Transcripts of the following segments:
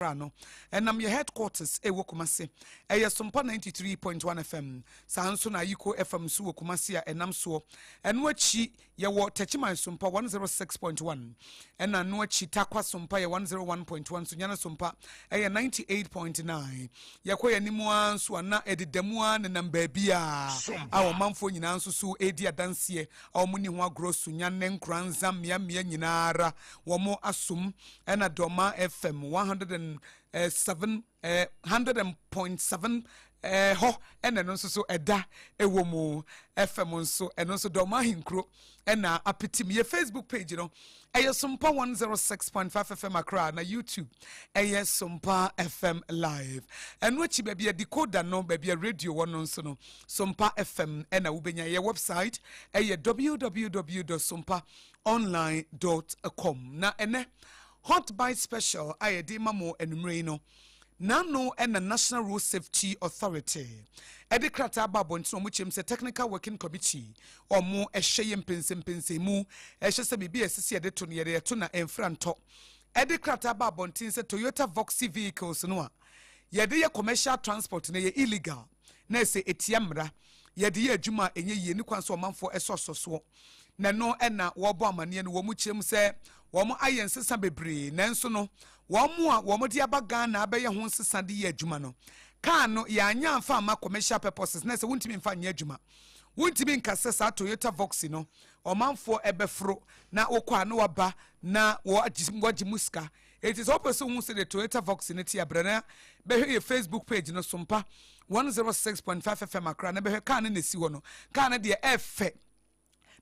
Rano, and I'm your headquarters, Kumasi, SOMPA 93.1 FM, Sansona Yuko FM Suo Kumasia, and Namso, and what she, Yawa Techima SOMPA 106.1, and I know she Takwa SOMPA 101.1, Sunyana SOMPA, 98.9, Yakoya Nimuan, Swana, Edi Demuan, and Nambebia, our Mamfo Yinansu Su, Edia Dancie, our Muniwa Gross, Sunyanen, Kranzam, Yamia Yinara, Wamo Asum, and Adoma FM 107.7 ho and then also so eda ewomu FM so and also doma hinkro and na apetim ye Facebook page SOMPA 106.5 FM Accra na YouTube SOMPA FM live and which baby a decoder no baby a radio one no so no SOMPA FM and na ubenya ye website www.sompaonline.com na ene Hot Bite Special, I de mamo and Mreno. Nano and the National Road Safety Authority. Edikrata babonto which is a technical working committee or more a shayem pense mu a shasa bibi a de toniere tuna en franto. Edikrata babontin se Toyota Voxy vehicles noa. Yede commercial transport ne illegal. Na se etiamra. Yede ye adwuma enye ye ni kwan so manfo eso na no ena wo bo amane no wo mu kyerem se wo mo ayensesa bebre nanso no wo mo a wo mo de abaga na abaye ho nsesa de ye adwuma no ka no ya anya amfa ama commercial purposes na se wontimi mfa nya adwuma wontimi nkase sa Toyota Voxy no o manfo ebefro na okwa no waba na wo muska. It is also who say the Toyota Voxy ne tia brana be your Facebook page no SOMPA 106.5 FM Accra na be ka na si wo no ka na de efe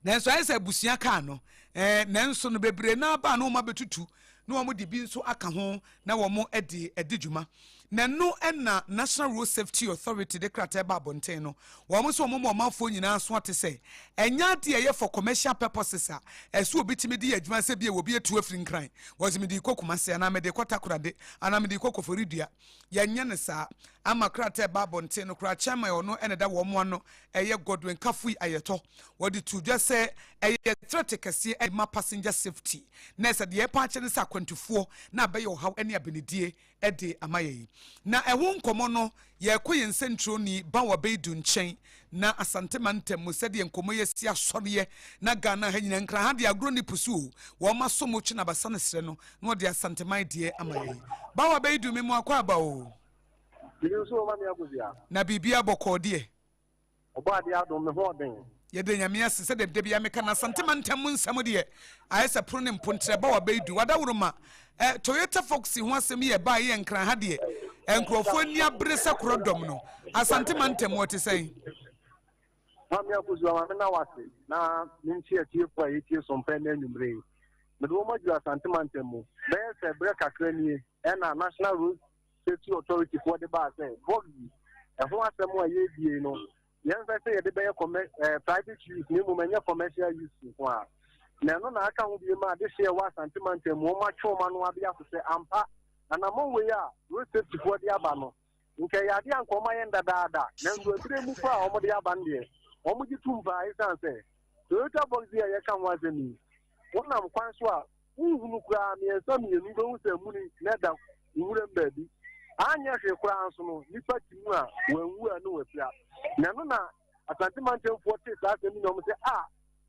nanso ayese abusia ka no nanso no bebre na ba no ma betutu no omo de bi nso aka ho na wo mo edidwuma na no na National Road Safety Authority de krata ba bonten no wo mo so mo manfo nyina so ate se enya de ye for commercial purposes a eso obitimi de adwuma se bia wo bi etu afrin kran wo se me de kokumase na me de kotakorade ana me de kokoforidua ya nya ne sa ama krata ba bonten no kra chama yo no ene da wo mo no eye Godwin Kafui ayeto wo de tu dwa se eye threat kase e ma passenger safety na se de e pa che ne sa kwantufuo na be yo haw ene abenedie e de amaye na ewo nkomo no ye koye nsentro ni bawa beidu nchen na asantemantem mu sede nkomo ye sia sɔre na Ghana ha nyina nkra ha de agro ni pusu wo ma so mo twi na basa ne sere no no de asanteman de amaye bawa beidu me mu akwa ba o na bibia bokode oba de adom me ho den ye de nyame ase se de bia me kana asantemantem mu nsam de ayesa pro ne mpontre bawa beidu wadawroma Toyota Voxy ho asem ye ba ye nkran ha de enkrofo ni abresa krodom no asantemantem wote sei Mami AKOSUA ma na wase na minchi atie po ayetie SOMPA na numre me do mo ju asantemantem mu be se bre kakra ni na National Road Safety Authority for the ba say Voxy ho asem a ye bie no yen say ye de be private use ni mo menya commercial use ko a na no na aka ho bie ma de se wa asantemantem mo ma choma no abia so se ampa ana mo we a road safety for the aba no nke ya de ankoma yen dadaada na nso ebire mu fa o mo de aba ndie o mo gitumba isan se Toyota Voxy ya kan wa zemi wona m kwan so a uhunu kura mi enso mi enu go se mu ni na da nwure mbabi anya hwe kura anso no nipa timu a wanwu anu wafia na no na asantemantem 40 sa se mi no mo se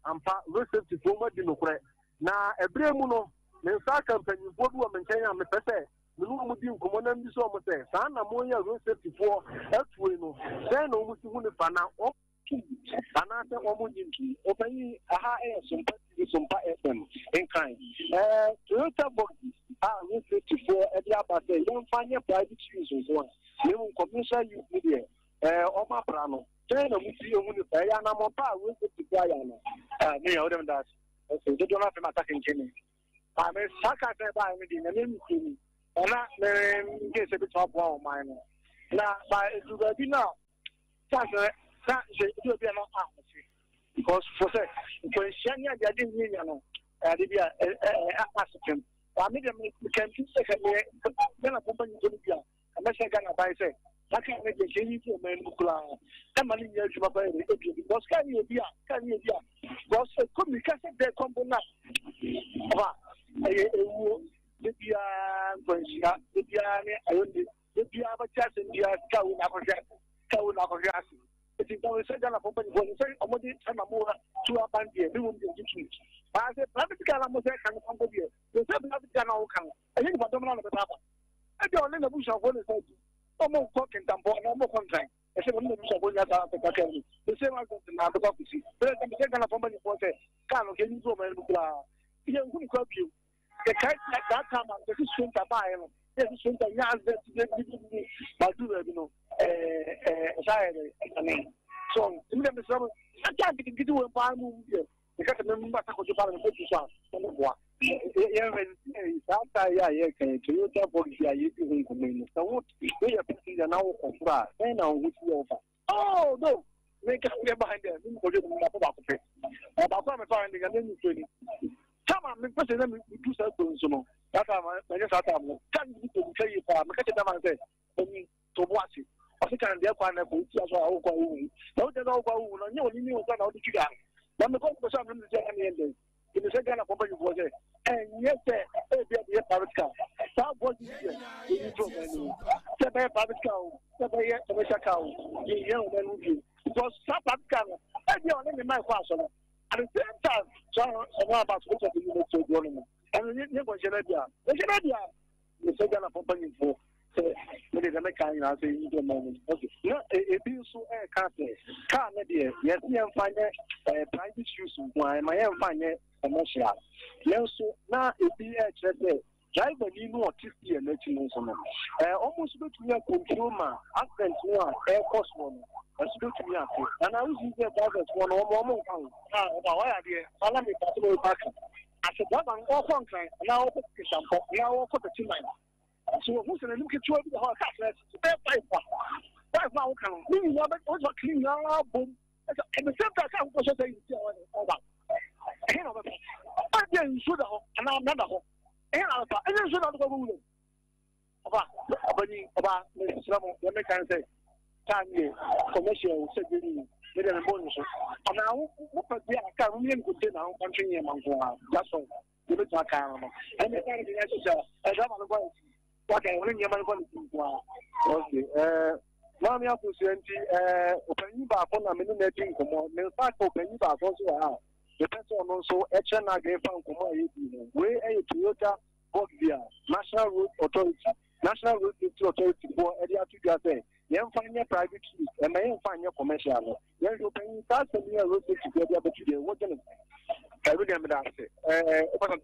ampa road safety for mo di no kure na ebire mu no me nsa campaign bo bi o menchen ya me pese menu mu di nkomo na mbi so mo se sa na mo ya road safety for atuwe no then no mu si hu ne fa na o ana se o mu di o pani aha SOMPA FM in kind Toyota Voxy road safety for e dia ba se yon fanye private use so ne mu commercial use media o ma bra no then no mu si hu ne fa ya na mo pa road safety for ya na me ya o dem that so they don't have to attack in Kenya me saka se ba me di na me mi ona me get se bit top one mine na ba du ba bi na sa je do bi na because for say ko shania dia din ni no de bia askem ba me dem can see se me na company do bia na se Ghana ba say that can make a change to me nukula kama ni ya juma ba e because can you bia because communication de company ba bia konsia bia ne ayoni bia ba chase bia kawo na kohwase eti tawo se gana po pani boni se omodi sana mo tu abandie ni wo ndi tutu ba se private gana mo se kan ko bia se private gana o kan ayi ba dom na no beta ba e bi on na busha ko ne se o mo ko kentambo na mo kontran e se mo na busha ko nya ta ka ka ni se ma ko na do ko kusi se gana po pani ko se kan o ke ni zo ma ni kula ye ngun ko bi the kind like that time the student buy the student ya that but do you know so in the summer I can't get you a bar move here because the member of the parliament is on yeah can you tell for the you can so what we are putting the now of that and now which you offer oh no make us behind them about finding a new training. Come on, me person me do so no. That time I just had time. Can you to tell you for me catch them and say, "Oni to watch it." I think can dey kwa na ko ti aso awo kwa wu. Na o dey na kwa wu no, nye oni ni o kwa na o di kiga. Na me ko so am me dey na ende. It is again a company for say, and yes be private car. That was it. You do me. Say be private car. Say be commercial car. You hear o me no. Because private car, e dey on me my kwa so. At the same time, so about what of the unit to go on. And you go Genevia. The Genevia, the second of company for the American, I say, you don't know. Okay. No, a bill so air car, dear. Yes, you find a private use why my own find a commercial. Yes, so now it be a driver, you know, 50 and 18 months. Almost go to your consumer, accent one, air cost one. To me, and I was using the drivers one or more. Why are they? Follow me, possible back. I said, what I'm all contract, now put the shampoo, now put the 2 9. So who's going to look at you the whole cat? That's now come. You know, but also clean now, boom. At the same time, I was saying, all that. I didn't shoot her, and I'm not a home. And I didn't shoot out the room. About Mr. Slamo, the American say. Commercial security, and now what we are coming to say now, country and that's all. You look like and the kind of as I'm what I want to okay. Mammy, I was open you back on a minute, in fact, open you back also. Depends on also HNA gave from way a Toyota Bogdia, National Road Authority, National Road Authority for area to get you find your private use and may find your commercial. You're opening that near road to get the other today. What can I remember that? Open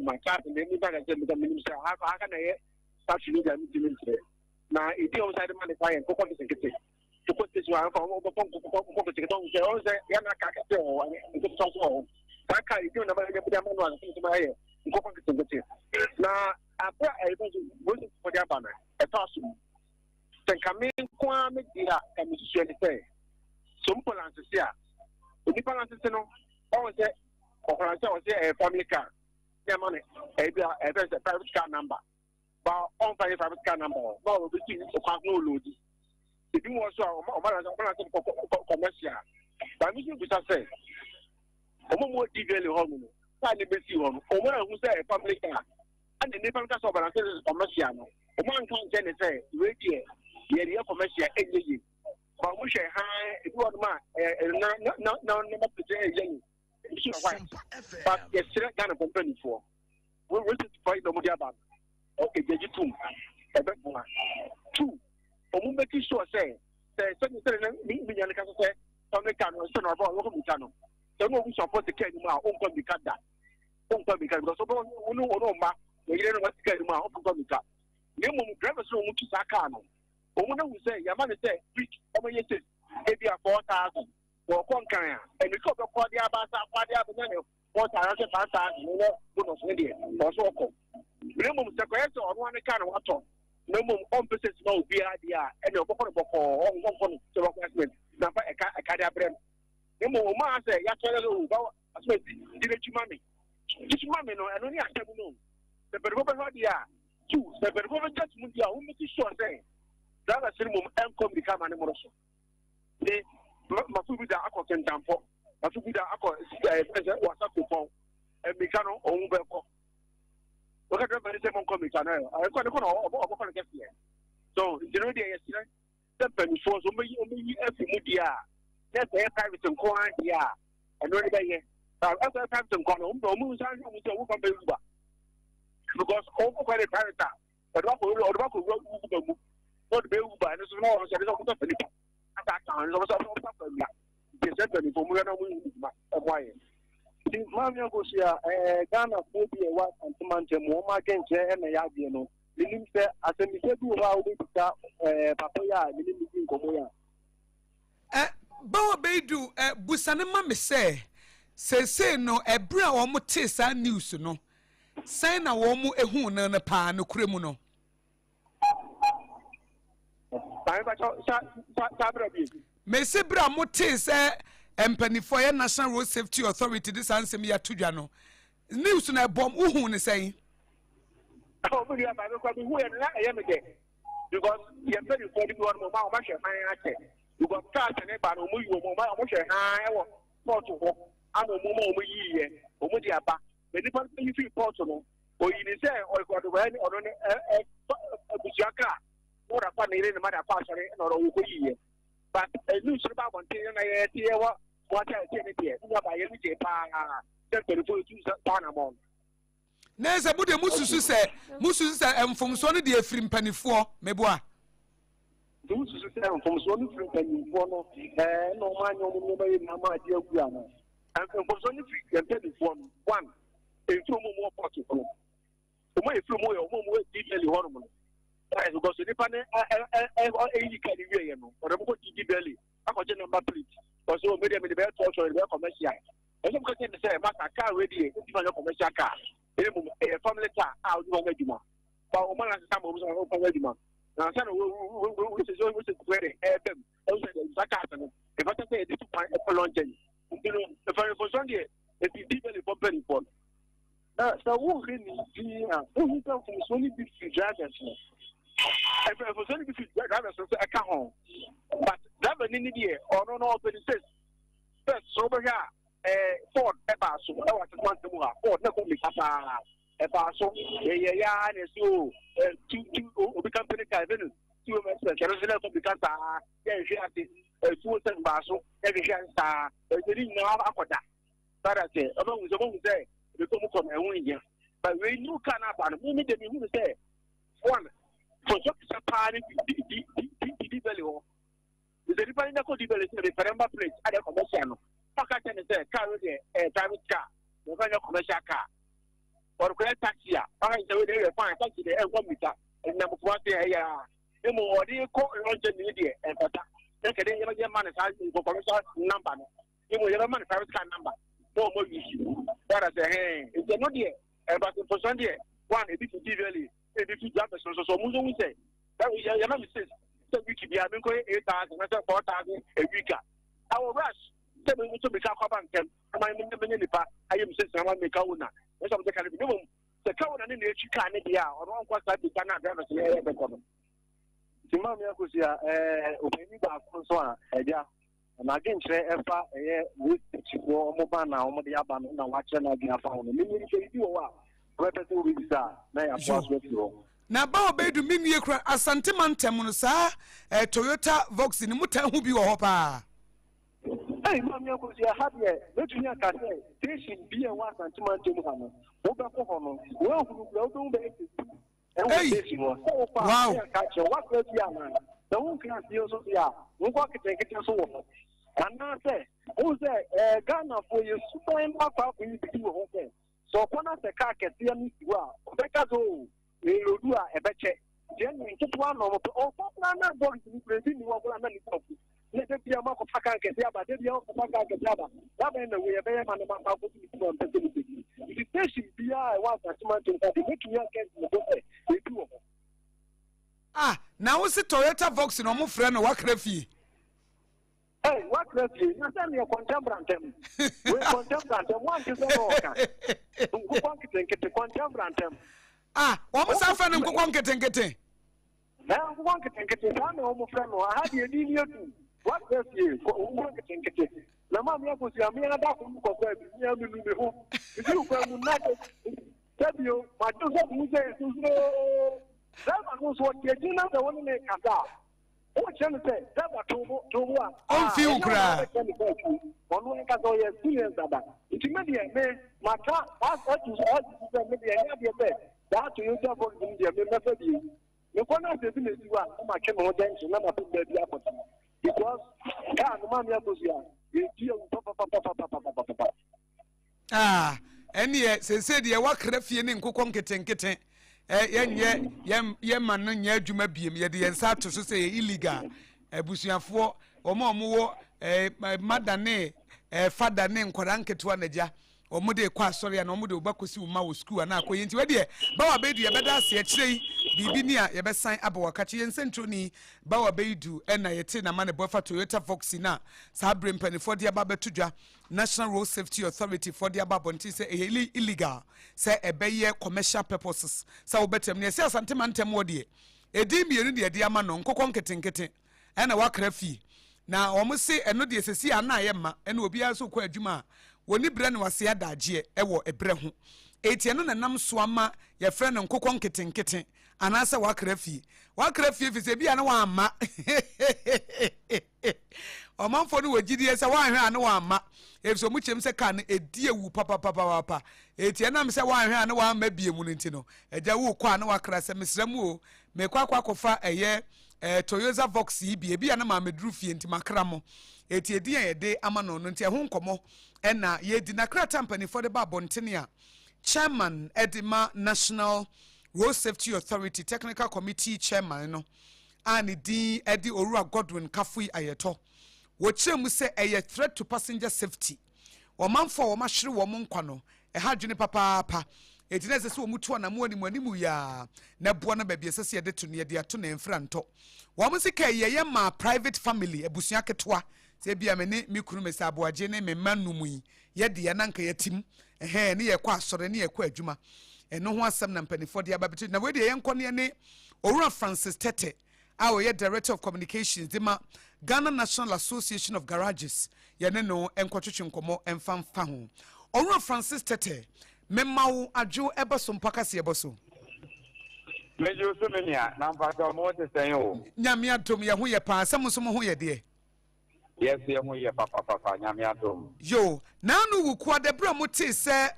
my class and then you can tell me the minister. How can I start to need a meeting today? Now, if you outside the money, I am going to put this one from over the ticket on the other, you're not going to talk home. I can't do another one to my ear. Now, after I was for the banner, a possible. Coming Kwame Dia and Mr. Say, SOMPA here. The difference is no, always say, or I say a family car. Their money, a private car number. But on private car number, no, we see no load. If you want to commercial, but we should say, more detail home, tiny bit home, or who say a family car. And the different car is commercial. One can't say, wait here. Yeah, commercial energy. But we share high, it was no, never to say, but yes, kind of company for. We went to fight the Modiaba. Okay, get you two. A bit more. Two. For whom make sure say, something me, say, something can son of our local channel. Don't know we support the care now, open the cat that. Open because we know, we didn't want to get him out, open the cat. You drivers room to Sakano. Woman will say, Yamani say, which over your sis, maybe a 4,000 or Concan, and we could have called the Abasa, Padia, 4,000, bonus India, or so called. Minimum secretary or one kind of water. No more opposites, no idea, and no bottle or one to request. Number a cadabrem. No more, ma say, Yatolo, as well, did you mammy? This mammy, no, and only I have known. The Bergoba Radia, 2, the Bergoba judgment, who makes sure saying. That is minimum and come become an emotion. The Mafubida Akko can tampo, Mafubida Akko was a coupon, and Micano or Uberco. Look at the same comic channel. I got a get here. So, you know, the penny force only every media. That's a private and quiet, yeah. And really, after private and corner, no moves and because all quite a private. But what will not be Uber and a small company. At that time, there was a certainly for why. Mammy Gosia, Ghana, Phobia, what and Samantha, more against and a Yadiano. The name said, as a Mr. Papaya, the name Comoya. Bawa Bedu, Busanema me say no, a bra or motesa news no. Sign a woman a hoon and a pan no criminal. Mese bra motesa empany for a National Road Safety Authority this answer me at Tujano. News na bomb who is saying. Oh, but I am again. Because you are very 41 mobile much high. You got cars and a battle, you mobile much high or to I'm a moment year, or Mudiaba. The different thing you feel possible, or you say, or got to run or a Bujaka, or a funny in the matter of or a year. But a news about one thing, I hear what I say here. By every day, just to do Panama. Neza bude mususu se from sone de afrim panifo meboa. Mususu se from sone afrim panifo no no man no me na ma de agua no. And from sone afrim panifo one efro mo mo pot ko. O mo efro mo yo mo mo detail ho no. That is because the pan e ka di we no. O mo ko di belly. Akoje number plate. Because o me de be touch or be commercial. E so ko say maka car ready e ti fa commercial car. A family car out of the Juma. But Oman has some of the Juma. Now, some which is always very FM. Also, if I say this is a long journey, the very for Sunday, it's deeply for penny for. So, who really who come from Sony Big drivers? And for Sony Big drivers, I come home. But that was in the year or no, but it says, first, over here. Ford Ebaso, I was one to move. Ford, no, Ebaso, yeah, and so two company Calvin, 2 months, Jerusalem because she had the 2 Basso, every chance, they didn't know Aquada. But I say, among the say, the come and win here. But when you can up and we need to say, one, for just a party, the value. The different referendum place at a commercial. Pakatan is a car with a private car, the commercial car. Or great taxi, I say they find taxi the one meter, and number 1 day, yeah. More do you call launch media and better. They can get money for commercial number. You will have a money private car number. No more issue. That I say, hey, it's not here. But for Sunday, one, if it's really, if it's so we say, that we have a mistake. So we keep having 8,000, 4,000 a week. Our rush. To become a I am saying, I make a winner. That's what the kind of the cow and in the Chicania or one quite like the Canada. Timamia Kusia, Openiba Consoa, Edia, and again, Efa, with Mobana, Omodiaban, and watching again. I found a minute you are. Representative with that. Na ba obedu mimi ekra asante mantem sa Toyota Vox ni mutan hu bi wo pa. Hey, Mammy, I have here. Let me say, station be a one sentiment to Hano. Over Hono, well, who don't be. Wow, catch your what was young. The one can see also, yeah, we walk it take it so. And now say, who's there? Ghana for you, super and papa, we need to do a whole thing. So, when I say car can see me, well, Beccazo, we will do a betche. Genuine, just one of all, not going to be present. Let it be a mark of Pakan, but they are Pakan. That in the way a very man about facility. If the station be I want a smart to make you get Ah, now is it Toyota Vox no more friend or what crafty? Hey, what crafty? You send me a contemporary. We contemporary. One is a contemporary. Ah, almost I found him getting. Now, one can get it done, almost friend. I had the idea too. What does you can get it? The mammy was your mere doctor. If you Tabio, my daughter Musa is no. That was what you did not the one in the Qatar. What can I say? That was to one. On few cry. On one Qatar, yes, serious about it. Media, my car, ask what you said, maybe I have your bed. That you tell for India, remember you. You cannot do this, you are my camera attention, never put the apple. Because, Mamma Akosia, you deal. Ah, and yet, said ye walk refine in Kokon kitten. Ye man, ye juma beam, ye the answer to say illegal. Busian for, or more, madane, father name, Koranke to Anaja, or Mude Qua, sorry, and Omudo Bakusu Mau school, and now going to idea. Bawa Bedi, a better say, Bibinia, a best sign Abawa Kachi and Centroni, Bawa Bedu, and I attend a man a buffer Toyota Foxina, Sabrim Penny for the Ababatuja. National Road Safety Authority for the Ababonti say illegal, say a bay commercial purposes. So better me say santimante modi. E di mi enu de dia ma no nkokon ketenkete. E na wakra fi. Na omo say eno de sesi ana ye ma, eno obi aso kwa adwuma. Woni bre na wase adaje e wo ebre ho. Eti eno na nam so ama ye frɛ no nkokon ketenkete. Anasa wakra fi. Wakra fi fi se bia na wa ama. Omanfo no wagidie se wa hwe ana wa ama. Efso mu chem se kan edie wu papa eti enam se wan hwe an wa ma bie mu nti no eja wu kwa na wakra se mesramu o me kwa kofa eye Toyota Vox bie na ma medru fie nti makra mo eti edi yede ama no nti ho nkomo na ye di na kra company for the babontene a chairman Edima National Road Safety Authority Technical Committee chairman no ani di edi Orua Godwin Kafui ayeto wochemu se a threat to passenger safety. Omanfo wo mahwere wo nkwa no ha dwene papa etinese se wo mutu na mo animu ya na bo na baabi esese ye de to ne de ato na mfra nto wo musika ye ma private family abusua ketwa se bia me ne mi kunu mesa aboaje ne me manum yi ye de ya nanka yatim ne ye kwa asore ne ye kwa adwuma eno ho asem na mpanifo de ababetu na we de ye nkone ne Owura Francis Tete our Director of Communications, Dima Ghana National Association of Garages, Yaneno, and Quachuchun Komo, and Fan Fahu. Owura Francis Tete, Memau Ajo Ebasom Pakasi Eboso. Major Sumania, Nampa more to say, oh, Yamia to me, who ye pass, some who ye dear. Yes, ye papa, Yamia to. Yo, now no quad the Bramuti, sir,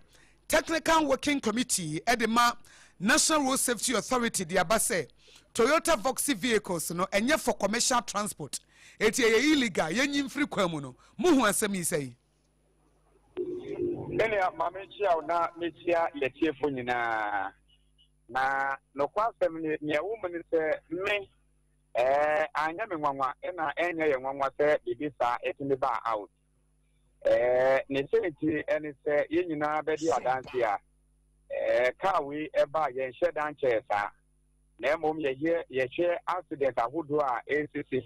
Technical Working Committee, Edema National Road Safety Authority, the Abase. Toyota Voxy vehicles no enye for commercial transport. Eti illegal yenyi free kwamu no. Muhu asemi sei. Enia mamechia na mechia ye chiefo nyina. Na no kwasem ne woman se me anya me nwanwa na enye ye nwanwa se bibisa etimi ba out. Ne seniti eni se ye nyina bedi adanse a car we eba ye hye dan chesa. Na mom ye share accident ahodo a ACC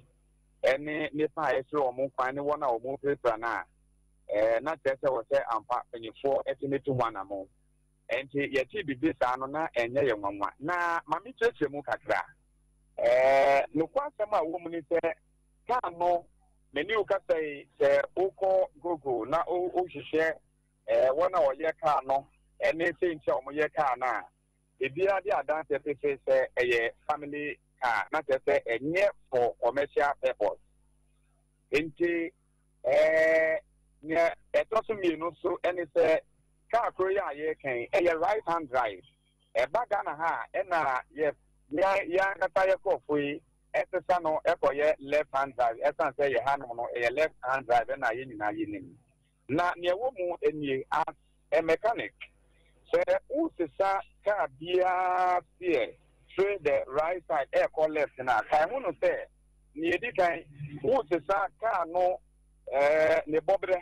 ene nipa esro omo kwan ne wona omo paper na na tese wo se ampa penifo etimitu hwana mo enti ye ti bibisa no na enye ye nwanwa na mami cheche mu kakra no kwasem a wo mu ni se ka no meni o ka se uko gogo na o hwehwe wona o ye ka no ene se nche omo ye ka na ebia dia dance say a family car not say enye for commercial purpose enti ne etoso mi no so any say car korea ye kan right hand drive baga na ha na ya kata ye ko fui etesa no ekoye left hand drive esan say ye ha no left hand drive na ye nyina ye nim na ne wo mu eni as a mechanic so usisa car bia fear through the right side air call left na kai hu no say ni edi kan usisa car no ne bobre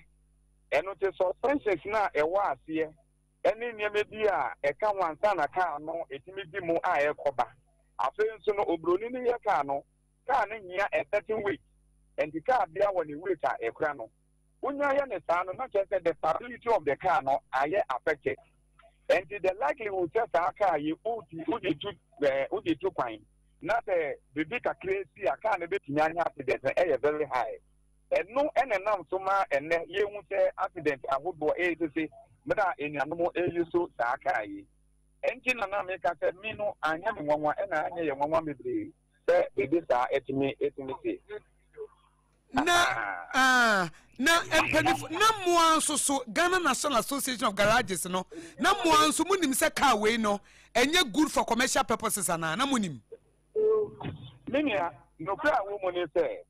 eno te suspensions na ewa asie eni niame bia e ka wansa na car no etimi bi mu a ekoba afi nso no obroni ni ye car no nya a certain weight and the car bia woni weight a ekura no unya ye ne sa no na just the stability of the car no aye affected. And the likelihood that our car you would do fine. Not a big crazy, a kind of bit accident, very high. And no, and so much, and you won't say accident, I would go agency, but in a normal age, so Sakai. engine na make say me no anya me nwanwa e na anya ye nwanwa mebre say e bi sa etimi say na empanif na moa so Ghana National Association of Garages no na moa so munim say car we no enye good for commercial purposes ana na munim minia no kra wo mo ni say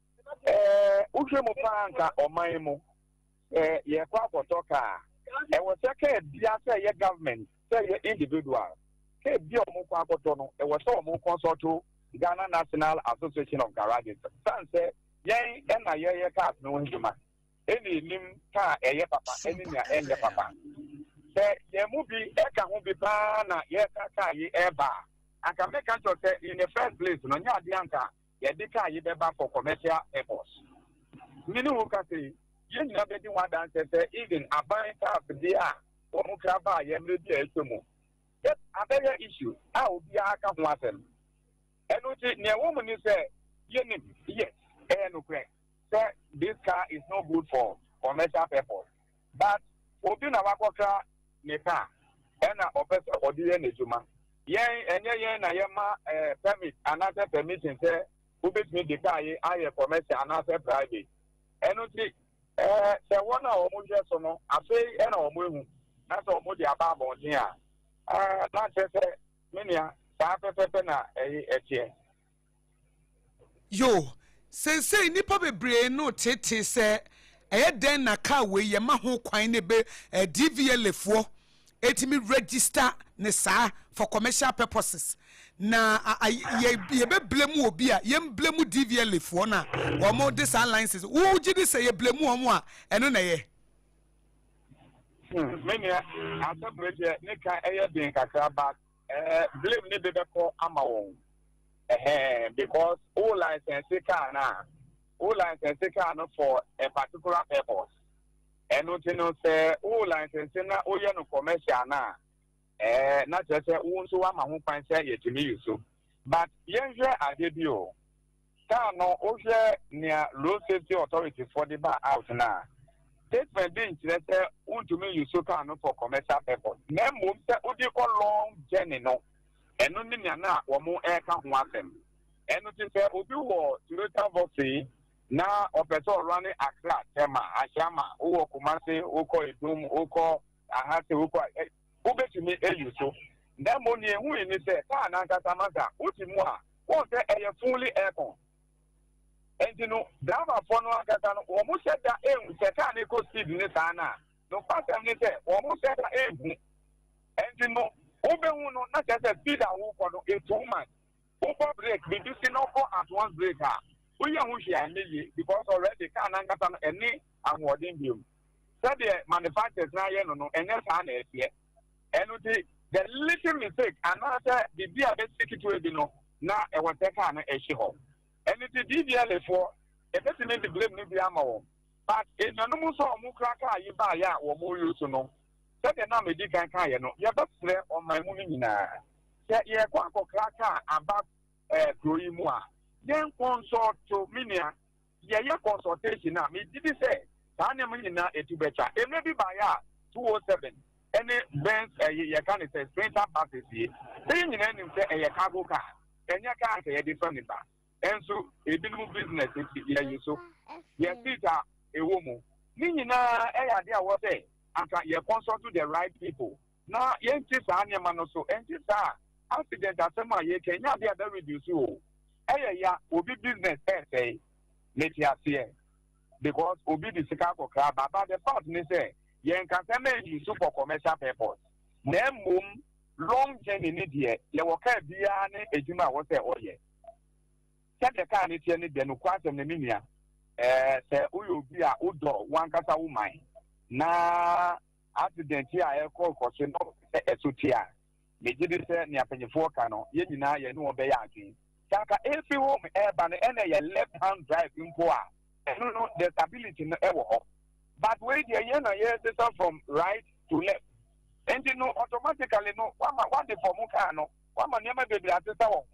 uhwe mo pa nka oman mu ye kwa akotoka e wo say ka bia say ye government say ye individual ka bia mo kwa akoto no e wo say mo consult Ghana National Association of Garages san say yen na ye cars no nduma eni nim ka eye papa eni nya enye papa say ye mu bi e ka ho bi pa na ye ka ye eba aka make am to say in the first place no nya ade anka ye de ka ye beba for commercial airports mini wo ka say ye nya be di one dan say even aban cars dia o mu kra ba ye mre dia etemu yet abere issue a obi aka ho asem eno ti ne wo mu ni say ye nim yes say this car is not good for commercial purpose. But obi na wakokra ne car ena opese odiye nejuma. Yen enye na yema permit another permission say ubetimi de car ye aye commercial another private. Eno ti say one na omo je so no afei ena omo ehu. Na so omo de aba abonten a na say menia sa pepepe na etie. Yo say nipa bebre no tete say den na car we ye ma ho kwan ne be DVL fo etimi register ne sa for commercial purposes na ye be blame obi a ye blame DVL fo na wo mo this licenses wo gidi say ye blame wo mo a eno na ye menia asabrege ne ka eye bin kakra back blame ne be ko ama won because all license car no for a particular purpose. And no say all license na oye no commercial na not just say won so ama ho pan say ye timi yuso. But yenhwe adebio car no oje near road safety authority for the bar out na. Statement being say won to me yuso car no for commercial purpose. Na mum say odi ko long journey no. Eno ni na wo mo e ka ho asem eno ti se obi wo Toyota Voxy na opeso running Accra tema Ashama wo Kumasi wo ko Idum wo ko Ahase wo ko obetumi eyuso na mo ni ehu ni se ka na nkata maka utimu a wo se eye fully aircon entino driver for no nkata no wo mo se da ehu se ka na ko speed ni sa na no pasem ni se wo mo se da ehu entino Obehu no na just speed a wo ko no 2 months. Over break reducing no at once breaker. We are who she because already can angata no any awarding him. Said the manufacturers na ye no and yes here. And the little mistake another the beer basic to no na e was take an issue home. And it is DVL for a person the blame no be ama. But in no mo so mo kraka yi ba ya wo mo use no. Said the name di kan kan ye no ye be frɛ on my money nyina se ye kwa kraka about growing mu a yen consult to minia ye consultation na me did say ta ne mo nyina etubecha emre bi ba ya 207 any Benz ye kan say sprinter passes ye se nyina nim say ye cargo car enya car say ye different ba enso ebinom business ye yuso ye sita ewo mu ni nyina ade a wo say aka ye consult to the right people na ye nti sa ne ma no so enti sa accident asema ye kenya be ada reduce o ya obi business say let ya see because obi the sika ko kra baba the part ni say ye nka say me use for commercial purpose na mum long journey ni de ye wo ka bia ne ejuma wo say oye se de ka ni tie ni de no kwasem na minia say uyo obi a udo wan kasa wo man na accident here I call question no esotia me gidi say ne apanyefo ka no ye nyina ye no be ya adwen saka every home eba no ene ye left hand drive mpo a no the stability no ewo ho but we dey ye na ye system from right to left and no automatically no what the form car no wama niam be bia tesa wo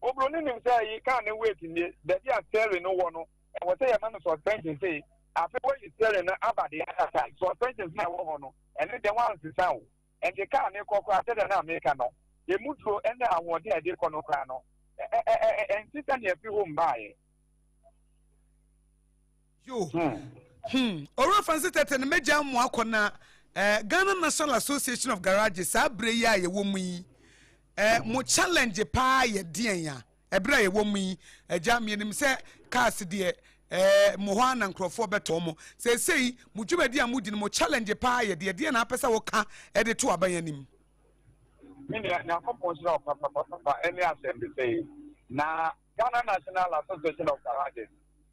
obro ni nim say yi car ne wait ni the dia steering no wo no e wo say ye man suspension say after what you tell na about the other side. So pensions na wo no. And then the ones is out. and the car ne kokra said na America no e mudro ene awode e de kono kra no and sister ne fi home buy yo Ora Francis Tete ne meja mo akona Ghana National Association of Garages abre ya ye wo mu yi mo challenge pa ye den ya ebra ye wo mu yi eja me nim se cars de mo ho ana nkrofo beto mo sei mo dwumadi a mo di no mo challenge pa ye de na apesa wo ka e de to aban yanim me na composure papa any assembly say na Ghana National Association of Garages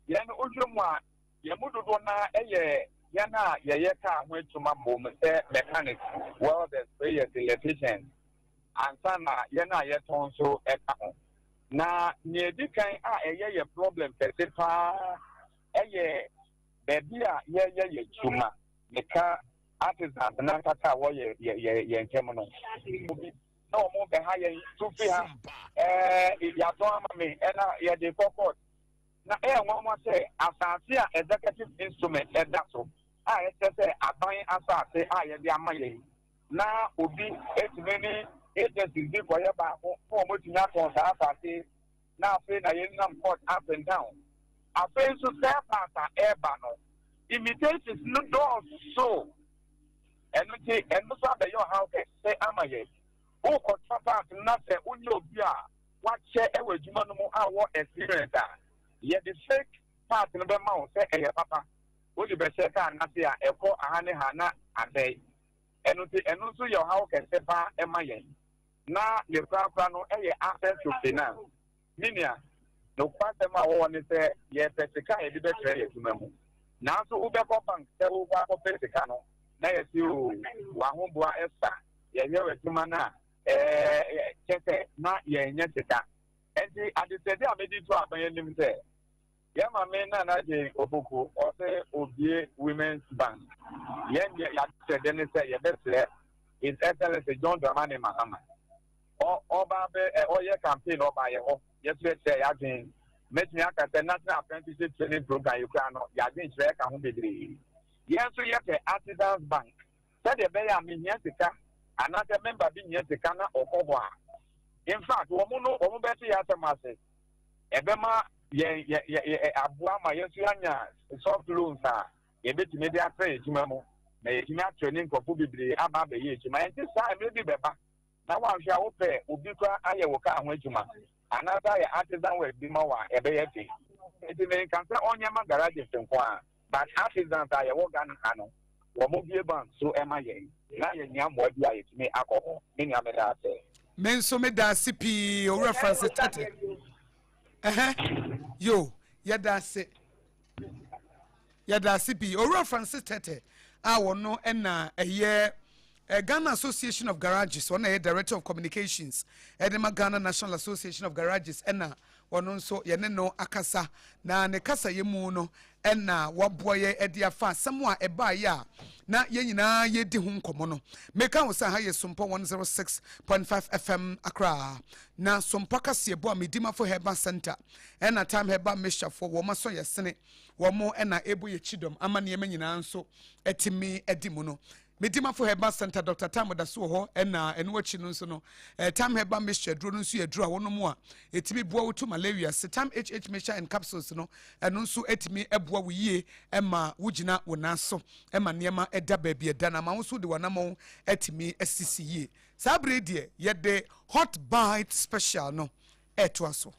yen odwum a ye mudodo na eye yana ye ka ho atuma bom say mechanics welders players electricians and sana yana ye ton so eka ho na ne di kan a eye ye problem pese pa eye baby a ye tuma meka artisans na kata wo ye nkemo no no mo be ha ye tufi ha ya to ama me na ye de kokot na nwa say asase a executive instrument that so say aban asase ye de ama ye na obi etimeni agencies bi ko ye ba ko mo tinya ko asase na afi na ye nam court up and down afi so say pasa eba no imitations no do so and so be your house say ama ye o ko papa na say unye obi a wa che ewe djuma no mo a wo experience ye the fake part no be ma o say eye papa o di be say ka na say a eko ahane hana adai enu so your house say pa e ma ye na le pra no eye access to finance minia no kwate ma wo ni say ye pesika e di be tre ye djuma mu na so u be ko bank say u ba ko pesika no na ye si o wa ho boa esa ye we djuma na chete na ye nyeteka enti adisede amedi to abanyenim say ya mame na je opoku o say obie women's bank ya adisede ne say ye betle is excellence John Dramani Mahama o ba be o ye campaign o ba ye ho ye say ya din metimi aka say national apprenticeship training program you can no ya din chere ka ho bedre ye so ye ke artisans bank say de be ya me nyeteka another member bi nyeteka na okobo a in fact wo mo beto ya semase ebema ye abua ma yesu anya soft loans a ye betime dia pay ejuma mo na ye timi training ko bibiri aba be ye ejuma enti sa me bi beba na wa hwa wo pe obi kwa aye wo ka ho ejuma another ye artisan we bi ma wa ebe ye fi enti me kan say onye ma garage senko a but artisans aye wo ga na no wo mo bie ban so e ma ye na ye nya mo bi aye timi akoko me nya me da say menso me da sipi o reference tete yo ya da sipi o reference tete a wono na eye Ghana Association of Garages one director of communications Edema Ghana National Association of Garages na wono nso ye ne no akasa na ne kasa ye mu no na waboye ediafa samwa eba ya na ye nyina ye di hu nkomo no meka wo sa ha ye SOMPA 106.5 FM Accra na SOMPA kase ebo a medima for Herba Center na time Herba Mesha for wo maso ye sene wo mo na ebo ye chidom amane me nyina nso etimi edimu no medima for Herba Center Dr. Tam da so ho na enwachi no nso no time Herba Mesha duro no nso ye duro a wono mu a etimi boa wutu malaria sitam HH Mesha and capsules no eno nso etimi eboa wo yie ema wugina wonaso ema niema eda baabi eda na ma wo so de wanamo etimi asisi yie sabre die ye de hot bite special no eto aso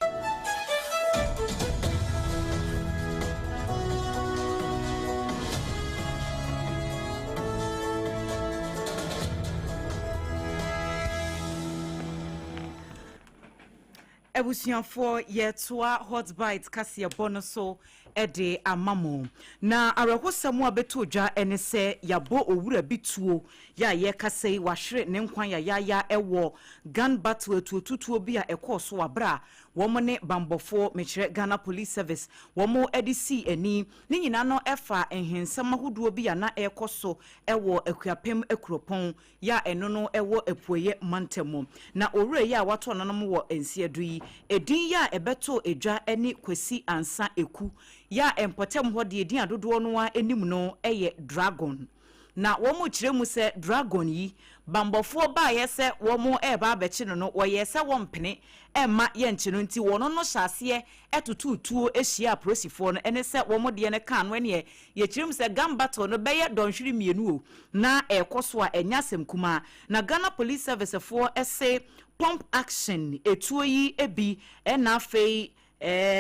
Ebusianfo yetoa hot bite kase bonoso ede amamo na arehosamo abeto dwa ene se yabo owura bituo ya ye kase wahwere ne nkwan ya ewo gun battle tututuo bi a ekoso abra womo ne bambofo mekire Ghana Police Service womo edisi eni ne nyina no efa enhensam ahoduo bi ya na ekoso ewo akuapem ekropon ya eno no ewo epuoye mantemo na owura ya wato nanom wo ensiadui edin ya ebeto edwa eni kwesi ansa eku ya empotem ho de edin adodo no a enim no eye dragon na womu kyerɛ mu sɛ dragon yi bambɔfoɔ ba yɛ sɛ womu eba abɛkye no wo yɛ sɛ wompene emma yɛnkye no nti wono no hyɛaseɛ ɛtututuo ehyia aprosifoɔ no ɛne sɛ womu de ne kan no ne yɛ kyerɛ mu sɛ gambato no bɛyɛ dɔnhwere mienu o na ɛkɔso a ɛnya asɛm kuma na Ghana Police Service foɔ ɛse pump action etuo yi ebi ɛna afei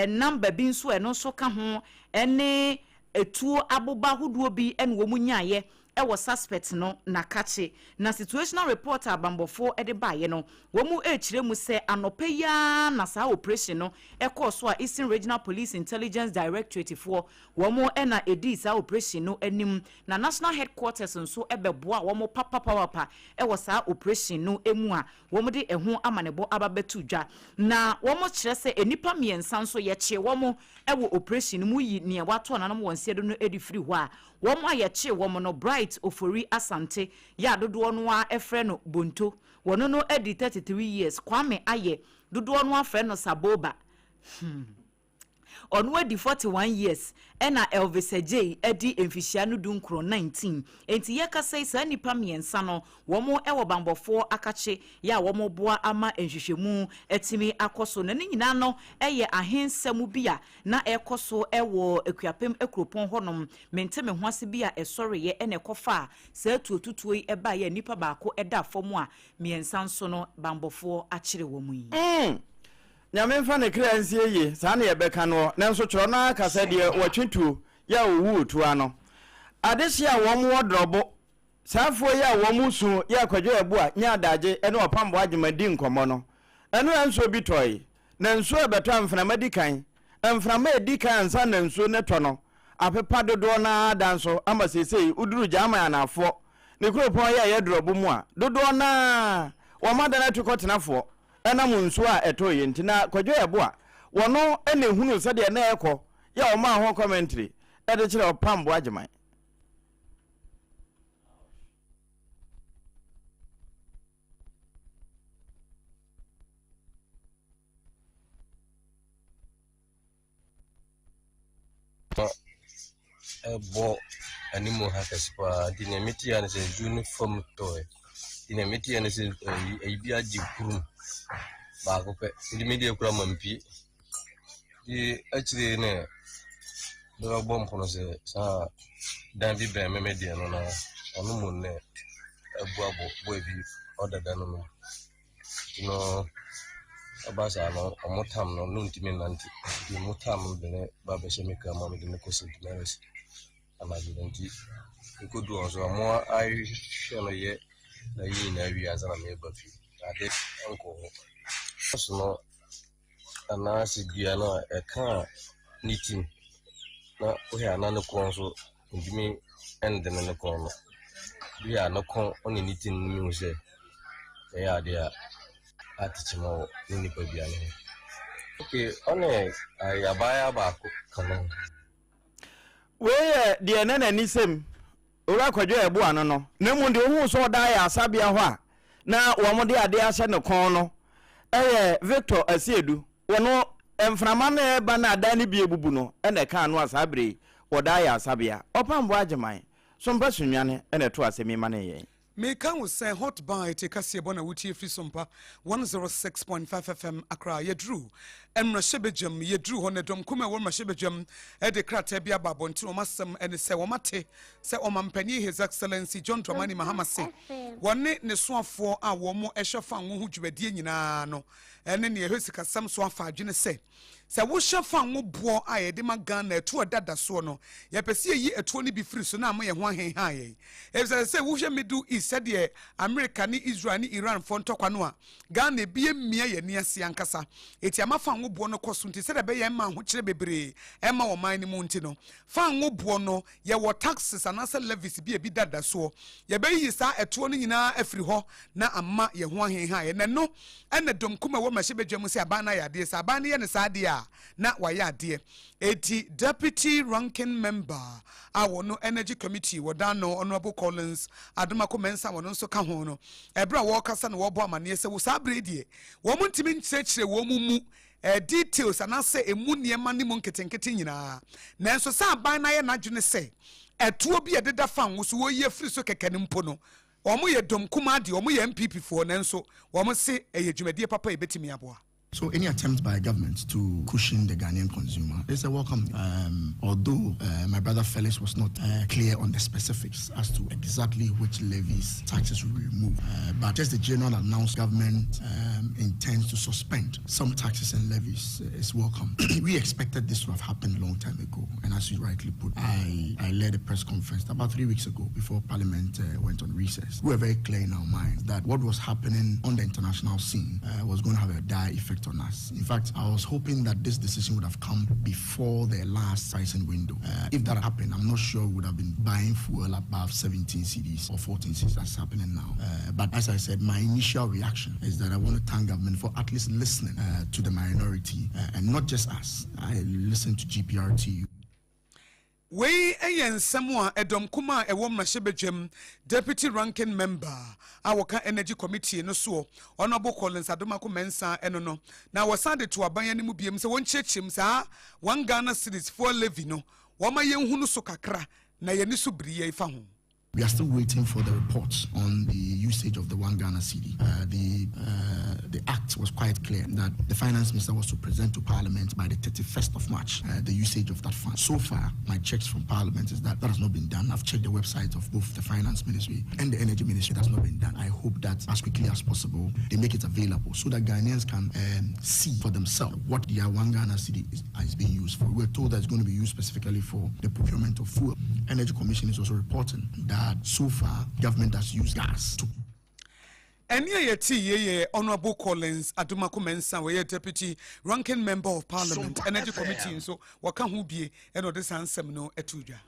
number bi nso ɛno nso ka ho ɛne etuo aboba hodoɔ bi ɛne wo mu nyaayɛ ɛwɔ suspect no na kache na situational report abambofo ɛde baaye no wo mu ɛkyerɛ mu sɛ anopa ya na saa operation no ɛkɔ so a Eastern Regional Police Intelligence Directorate for wo mu ɛna edi saa operation no anim na National Headquarters nso ɛbɛboa wo mu papa ɛwɔ saa operation no emu a wo mu de ɛho amanebo ababetu dwa na wo mu kyerɛ sɛ enipa miensa nso yɛkye wo mu ɛwɔ operation mu yi ne wato nanom wɔnsiɛ do no edi firi hɔ a wo mu ayɛkye wo mu no Bright Ofori Asante ya dodoɔ no a ɛfrɛ no Bonto wɔno no edi 33 years Kwame Aye dodoɔ no afrɛ no Saboba ɔno edi 41 years ɛna Elvis J edi emfihia no dunkro 19 enti yɛka sɛ saa nipa miensa no wɔn ɛwɔ bambɔfoɔ akache ya wɔn boa ama nhwehwɛmu etimi akɔso na ne nyina no ɛyɛ ahensɛm bi a na ɛkɔso ɛwɔ akuapem ekropon hɔnom menteme ho ase bi a ɛsɔreyɛ ɛna ɛkɔfa saa tuotutuo yi ɛba yɛ nipa baako ɛda fam a miensa nso no bambɔfoɔ akyere wɔn yi nyamemfa ne kransie ye saa ne yɛbɛka no nanso kyerɛ na kasa deɛ wɔtwetuo ya owu otua no adehye a wɔn wɔdrɔbo saafo ya wɔn su ya kwadwo ebu a nya adagye ɛne ɔpambo agimadi nkɔmɔ no ɛno anso bi tɔe na nso ɛbɛtɔ amframa di kan amframa edi kan ansa na nso ne tɔ no apepa dodoɔ na danso ama sesei uduru jama anaafo ne kuropɔn ya yɛdrɔbo mu a dodoɔ na wɔmada na tukɔtenafoɔ ɛna mu nso a ɛtɔ yɛ ntina kwadwo ɛbo a wɔno ɛna ehunu sɛ deɛ na ɛkɔ ya ɔma ho commentary ɛde kyerɛ ɔpambo agyeman ɛbɔ animal hackers pa dynamite ya ne sɛ uniform toy dynamite ya ne sɛ ɛbi agye kurum baako pɛ ndi media kura mampi di actually ne do bom pono se sa dan bi ben media no na onu mu ne abuabo boy bi odada no no abasa no omotam no ntimi nanti di motam de ne baba shemika ma me de ne kosi diners ama de nti ikodu on so mo ai shelo ye na yi na wi azana me ba fi ade enko no anasi bia no eka nitin na ohe anane kon so ndimi ende ne kon no bia no kon oni nitin mi se ya ade a atichimo ni nipa bia ne okay one ayabaya ba ko kan we de ne na nisem ora kwadwo ebo ano no na mu de hu so da ya asabia ho a na wo mo de ade ahye ne kon no Victor Asiedu wono emframa na eba na ada ne bie bubu no ene ka no asabre woda ya asabia opambo agyeman so mpa sunwane ene to asemi ma ne ye me kan wo say hot bite kase bona wutie free SOMPA 106.5 FM Accra yedru emra shebejam yedru ho ne dom kuma wo shebejam e de krata bia babonti o masem ene se wo mate se o mampani His Excellency John Dramani Mahama se wonne ne soafo a wo mo ehwefa wo hu dwumadie nyina no ene ne ehwesika sam so afa adwene se wo hwefa wo bo a ye de magana eto dada so no ye pese yi eto ni bi firi so na am ye ho ahenha ye e se wo hwe medu said ye America ni Israel ni Iran fo ntokwa no a Ghana bie mmia ye ne ase ankasa eti amafa wo bo no koso nti se de be ye ma ho kire bebre e ma wo man ni mu nti no fa wo bo no ye wo taxes anasa levies bi dada so ye be yi sa eto no nyina afiri ho na amma ye ho ahenha ye ne no ene dom kuma wo mahye bedwam se abana ya de sa abana ye ne sa de a na wa ya de eti deputy ranking member awono energy committee wodano honorable Collins Adumako Mensa wono nso ka ho no ebra wo kasa na wo bo amane se wo sabre die wo muntimi nkyekire wo mu details and I say emu nneɛma ne mu nketenkete nyinaa nanso sɛ aban na yɛ n'adwene sɛ ɛtuo bi ɛdeda fa wo so wɔyi afiri so kɛkɛ ne mpo no wɔn yɛ dɔm kuma de wɔn yɛ MPP foɔ nanso wɔn se ɛyɛ dwumadie papa yɛbɛtumi aboa. So any attempt by government to cushion the Ghanaian consumer is a welcome. Although my brother Felix was not clear on the specifics as to exactly which levies, taxes will be removed, but just the general announced government intends to suspend some taxes and levies is welcome. We expected this to have happened a long time ago, and as you rightly put, I led a press conference about 3 weeks ago before Parliament went on recess. We were very clear in our minds that what was happening on the international scene was going to have a dire effect on us. In fact, I was hoping that this decision would have come before the last pricing window. If that happened, I'm not sure we would have been buying fuel above 17 cedis or 14 cedis. That's happening now. But as I said, my initial reaction is that I want to thank government for at least listening to the minority and not just us. I listened to GPRT. We ayen samwa edom kuma ewo mrashebedwem deputy ranking member awoka energy committee no so honorable Collins Adomako Mensa eno no na wasade to aban mu biem se won chechim sa one Ghana series for levy no woma yenhunu so kakra na yeni so briye ifa ho. We are still waiting for the reports on the usage of the 1 Ghana cedi. The act was quite clear that the finance minister was to present to Parliament by the 31st of March the usage of that fund. So far, my checks from Parliament is that has not been done. I've checked the website of both the finance ministry and the energy ministry. That's not been done. I hope that as quickly as possible they make it available so that Ghanaians can see for themselves what the 1 Ghana cedi is being used for. We're told that it's going to be used specifically for the procurement of fuel. Energy Commission is also reporting that so far government has used gas to Honorable Collins Adomako Mensa we deputy ranking member of Parliament Energy Committee so waka ho bie eno de sansem no etuja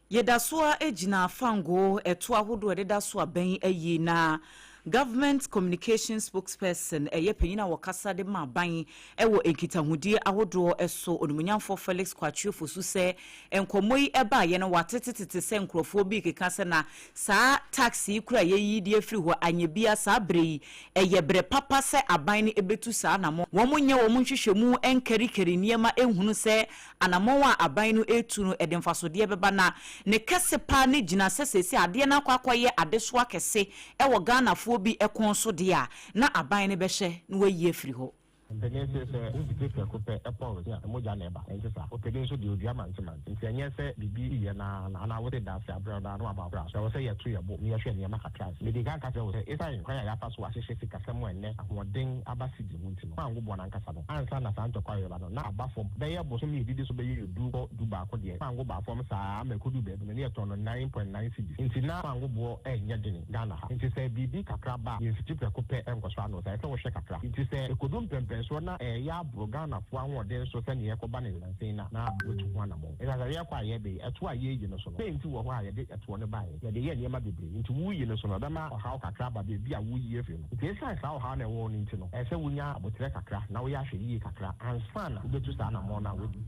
yedasoa ejina fango eto ahodo ededasoa ben ayi na government communication spokesperson panyina wakasa de ma ban ewo enkitahudie ahodo eso onumunyamfo Felix Kwachiofo so se enkomoyi eba ye no watetetete se nkrofo bi keka se na saa taxi kura yeyi die firi ho anyebia saa brei bre papa se aban ne ebetu saa namo womunye womunhwehwemu enkarikari niema ehunu se anamo wa aban no etu no edemfasode beba na ne kese pa ne gina sesese ade na kwakwaye adeso akese ewo Ghana fo bi ekonso dia na aban ne behye na wayi afiri ho. Mpene se udike kope epo ya moja neba entisa opede so di odua mantiman ntianye se bibi ye na wote da se abra da no ababra so se ye tu ye bo ye hwe ne ma kakra me de kan kase wo se esa yin kwa ya paso ahyehyɛ sika sɛm enne ahoden abasi di munti no ango bo na nkasa no ansa na santo kwa yo no na abafo be ye bo so me didi so be ye du ba ko de ango ba fo sa amekodu be no ne ye ton 9.9 cedi nti na ango bo enye de Ghana ha nti se bibi kakra ba ye fiti kope enkoso ano se wo hwe kakra nti se ekodum pempe so na ya Ghana fo ahode so se ne yekoba ne lansen na wetu ho anamo eza ya kwa ye be eto aye yi no so no enti wo ho aye de eto ne bae ye de ye niema bebre nti wuyi no so no dama ha kakra ba be bia wuyi efe no nti esa sa ha na wo no nti no ese wunya abotre kakra na wo ya hwe yi kakra ansa na ubetu sa na mo na wedu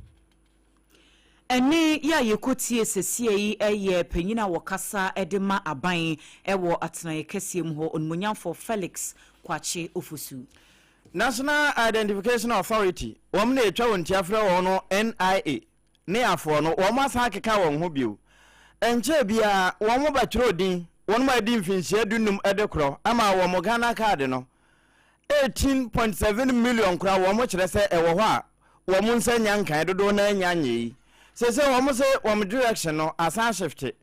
eni ya yekotie sesie yi eye panyina wakasa edema aban ewo atenaye kesiem ho onmunyamfo Felix Kwachiofo National Identification Authority womne etwa wontiafra wo no NIA ne afo no womasa akeka won ho bio enche bia womo batro din wonmo adi mfinhia dunum edekro ama womo Ghana card no 18.7 million kra womo kire se ewo ho a womo nsanya nkan dodo na anyanye se womo se womo direction no asan shift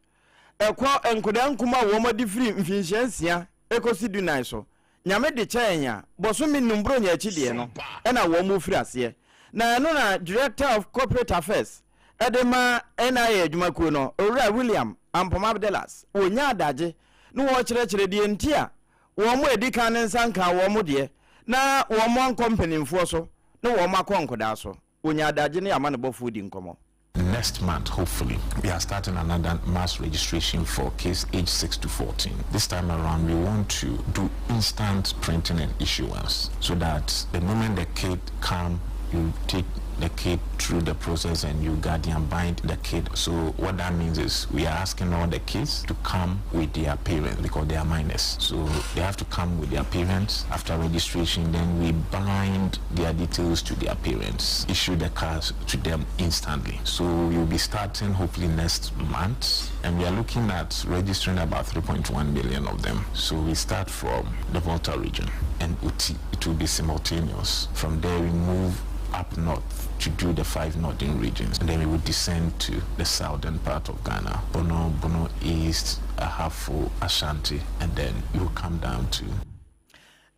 ekwo enkoda nkuma womo di free mfinhia nsia ekosi dunai so nyame de chenya bosumi numbro nya chidie no ena wo mu firi ase na no na director of corporate affairs edema NIA adwumakuo no Owura William Ampom Abdelas onya adaje no wo kire die ntia wo mu edika ne nsanka wo mu de na wo mo company mfo so no wo makonkoda so onya adaje ne amane bofu di nkomo. Next month, hopefully, we are starting another mass registration for case age 6 to 14. This time around, we want to do instant printing and issuance so that the moment the kid comes, you take the kid through the process and you guardian bind the kid. So what that means is we are asking all the kids to come with their parents because they are minors. So they have to come with their parents. After registration, then we bind their details to their parents, issue the cars to them instantly. So we'll be starting hopefully next month, and we are looking at registering about 3.1 million of them. So we start from the Volta region and Uti. It will be simultaneous. From there we move up north to do the 5 northern regions, and then we would descend to the southern part of Ghana, Bono East, Ahafo, Ashanti, and then we will come down to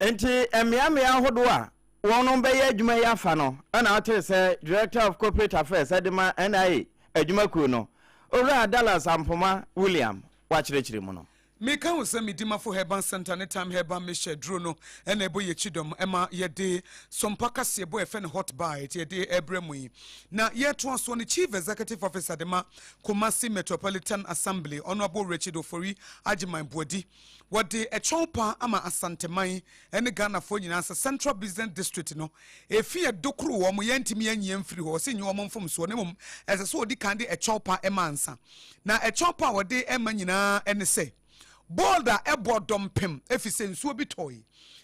Enti emiamia hodoa wono be ye adwuma ya fa no ana ate say Director of Corporate Affairs Adema NIA adwuma ku no owura Dallas Ampoma William wa chirechire mu no Meka wo se medima fo Heban Center ne time Heban Michelle Drono ena ebo ye chidom ema ye de sompa kase ebo efe ne hot bite ye de ebremu yi na ye to so ne Chief Executive Officer Adema Kumasi Metropolitan Assembly Honorable Richard Ofori Ajiman Bodi wode a chompa ama asanteman ene Ghana fo nyina sa Central Business District no efi edokru wo mo yentimi anyem firi ho se nyi wo mfom so ne mum ese so odi kan de a chompa ema ansa na a chompa wode ema nyina ene se Bolda ebodom pem efise nsuo bi toy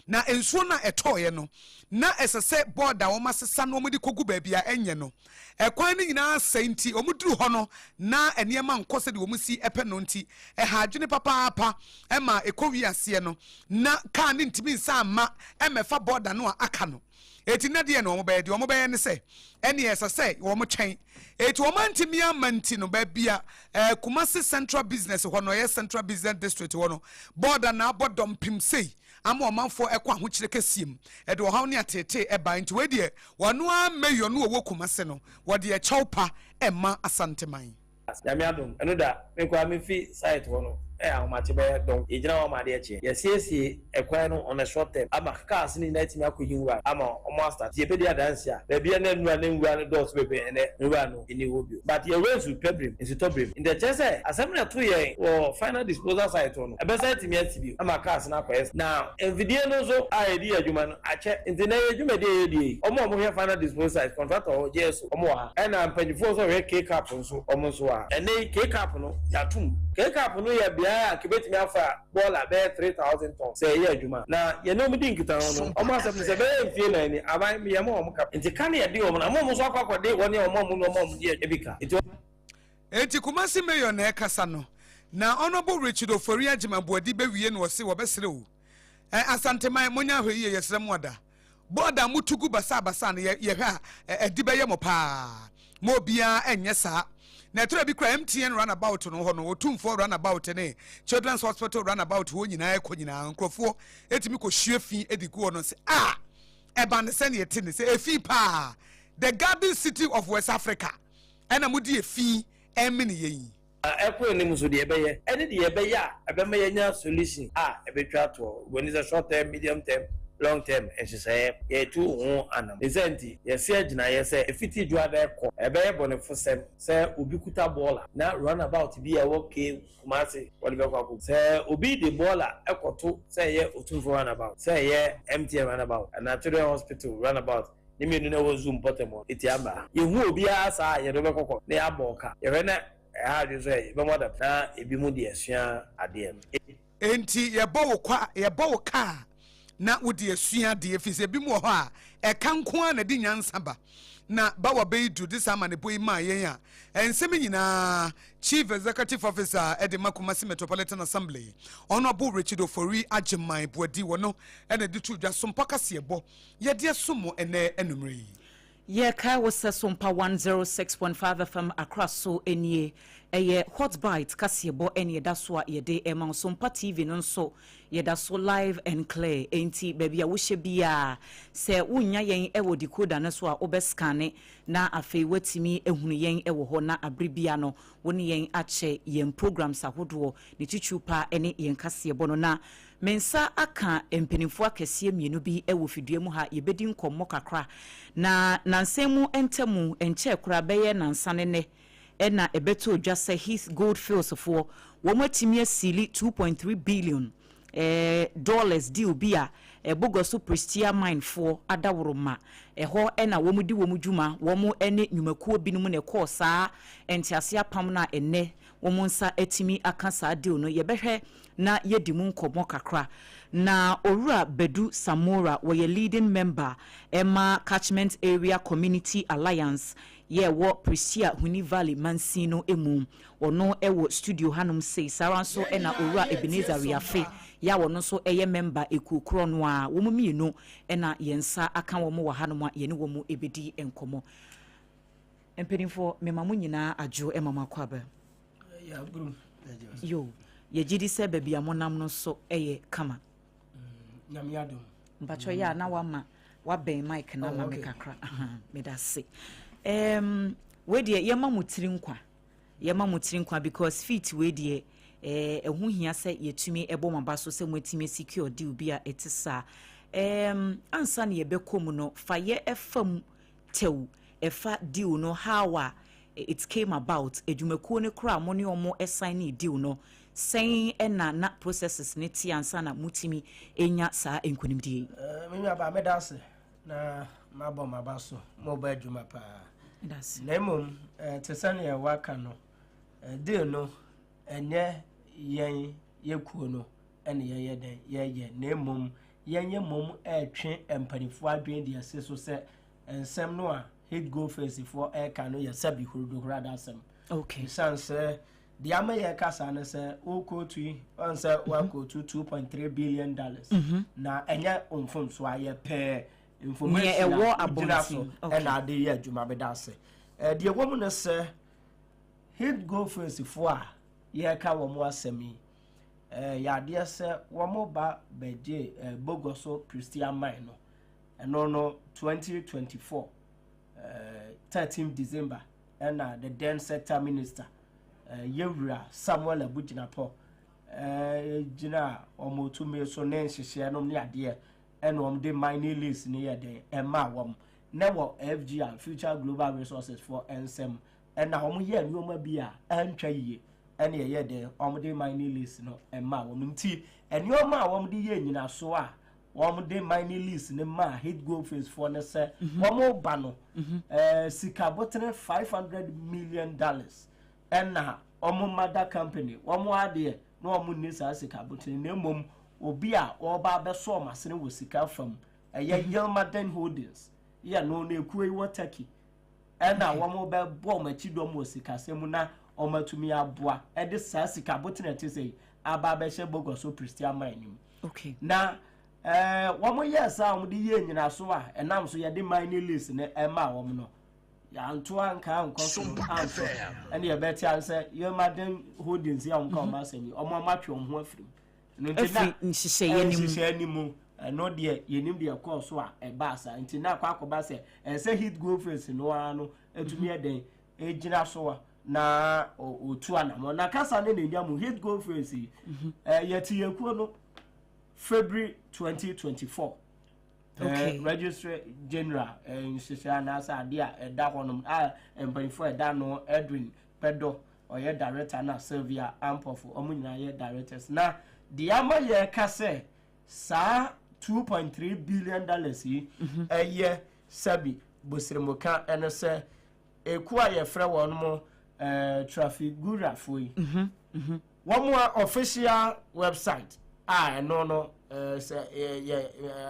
na nsuo na etoye no na esese border wo masesa no mudi kogu ba bia enye no ekwan ni nyina senti omuduru ho no na enema nkose de omusi epe no nti ehadwene papa apa ema ekowi ase no na ka ne ntimi nsa ama emefa border no aka no eti na de no omo be ne se ene esese wo mo twen eti wo mantimi amanti no ba bia Kumasi Central Business ho no ye Central Business District ho no border na bodom pim sei ama omanfo ekwa ho kire kasiem e de wo ne atete e ban nti we de wano ameyo no wo Kumasi no wo de chawpa ema asanteman Yami adum eno da me kwa me fi site ho no ahomache be don ejina wo ma de eche yesiesie ekwan no on a short term ama cars ni na timi akoyinwa ama omo start ye pedi adanse a da bia na nua na nwua no dos bebe ene nwua no ini hobio but ye raise to pebrim is to pebrim in the chese assembly to ye or final disposal site no e be site timi atibio ama cars na kwa now envidie no so idea adwuma no ache nti na adwuma de omo he final disposal site contractor o jesu omo ha na mpanyifo so we cake up so omo so a ene cake up no yatum cake up no ya bia kibeti me afa bola be 3000 tons say ye adwuma na ye no mudi nkita no omo asem se be mfie na ni aban me ye mo omo kap nti kan ye de omo na mo so akwakode woni omo no omo de ebika enti Kumasi mayor na ekasa no na Honorable Richard Ofori Ajimabuadi be wie no wose wo besere o asanteman monya hwe ye yesrem wada border mutugu basa na ye ha edi be ye mo pa mo bia enye sa na tura bi kra MTN runabout no ho no otumfo runabout ne Children's Hospital runabout ho nyina ekonyina nkrofo etimi ko hwefin ediku no se eba ne se ne yeti ne se efi pa the Garden City of West Africa ena mudi efi emini yin ekwe ni muso de ebeye ene de ebeye a ebema yenya solution ebetwa to when is a short term medium term long term and she say ye tu ho anam ezenti ye se agina ye say efiti juada ekọ ebeye bonefo sem say obi kuta baller na run about be a okay Kumasi what be kwa say obi the baller ekoto say ye otumfo run about say ye MTN run about and Children's Hospital run about ni me no wo zoom potemo etiamba ye hu obi asa ye do be kokọ na aboka ye na ha de say be moda na ebi mu de asua ade enti ye bo wo ka na wodi asua de efise bi mu ho a e kan ko na di nyansa ba na ba wa be do this amane boy ma yen a ensem nyina Chief Executive Officer Edema Kumasi Metropolitan Assembly Honorable Richard Ofori Ajiman Bodi wono ene di tu dwa sompa kase ebo ye de somo ene enumre ye kai was SOMPA 106.5 FM across so enie eye hot bite kasebo enie da so a ye de ema SOMPA TV no so ye da so live and clear enti baby a wo hye bia se wonya yen e wo decoder no so a obeskane na afei watimi ehunu yen e wo ho na abribia no woni yen ache yen programs ahodo ne chichupa ene yen kasebo no na mensa aka empenifo akese mienu bi e wo fidue mu ha ye bedi nkommo kakra na nansemu entemu enche kura beye nansane ne ena ebeto dwa say his gold fields for wo matimi asili 2.3 billion dollars deal bia Bogoso Prestia Mine for Adaworoma ɛhɔ ɛna wɔn di wɔn dwuma wɔn ɛne nnwumakuo binom na ɛkɔɔ saa ASARE APAM na ɛnɛ wɔn nsa etimi aka saa deal no yɛbɛhwɛ na yɛdi mu nkɔmɔ kakra na Owura Bedu Samora wɔyɛ leading member Emma Catchment Area Community Alliance wo Prestia Huni Valley Mansino emu ono ewo studio hanum sei saranso ena Owura Ebenezer Riafe ya wono so eye member ekukro no a wo mienu ena yensa aka wo mo wa hanum a yene wo mu ebedi enkomo empedinfo memamu nyina ajo emama kwaba ya brum yo ye gidi se bebia monam no so eye kama nyamiado mpacho ya na wama waben mic na ma kakra medase we de yema mutiri nkwa because fit we de ehu hia se yetumi ebo maba so se mwetimi secure deal bi a etisa ansa na yebekom no fa ye efam tew efa deal no how it came about edwumekuo ne kra mo ne omo assign deal no sen na processes ne ti ansa na mutimi enya saa enkonimdie me aba medase na mabo mabaso mo ba adwuma pa na mum tesane ya waka no deal no enye yen yekuo no ene ye den ye na mum yenye mum etwe empanifo adwen de ase so se ensem no a hit go face for eka no ye sabi hurudo hurada asem okay sanse the amaye kasa na se okotu on se wakotu 2.3 billion dollars na enye onfom so aye pe information e war abonti and ade ye adwuma bedase de wom no se hit go face for ye ka wo mo asemi ya de se wo mo ba beje bogoso Christian mine no eno no 2024 13 December and the then sector minister Yewura Samuel Abujinapo jina omotu me so na nhihye no ne ade and de mining lease ne ye den ema wom na wo FGR Future Global Resources for ensem and na omo ye nneoma bi a antwa yie ene ye den de mining lease no ema wom nti nneoma a wom de ye nyina so a wom de mining lease ne ma hit go face for ne se wom ba no sika botre $500 million and na mother company ade no omo ni sa sika botre ne mom obi a oba be so masene wo sika fam Yelmaden Holdings ya no na ekuwe wo Turkey na wo be bo machi dom wo sika semu na omatumi aboa de sa sika botre te sei aba be she bogoso Christian mine okay na wo yes a wo de ye nyina so a enam so ye de mining lease ne ema wo no ya nto anka nkoso anto ene ye beti anse Yelmaden Holdings ya nka o masemi o matwe ho afiri no ntina nhihye animu no de yenim de course so a ebasa ntina akoba se ense hit go face no ano etumi eden ejina so na otu anamo na kasa ne nyamu hit go face yeti yekuo no February 2024 okay registrar general nhihye na asa de a eda honom empanifo eda no Edwin Pedo oye director na Sylvia Ampofo omunyina ye directors na the amaye kase sa $2.3 billion yi eye sabi bosremoka ene se ekua ye frɛ won mo traffic gura foi one official website no say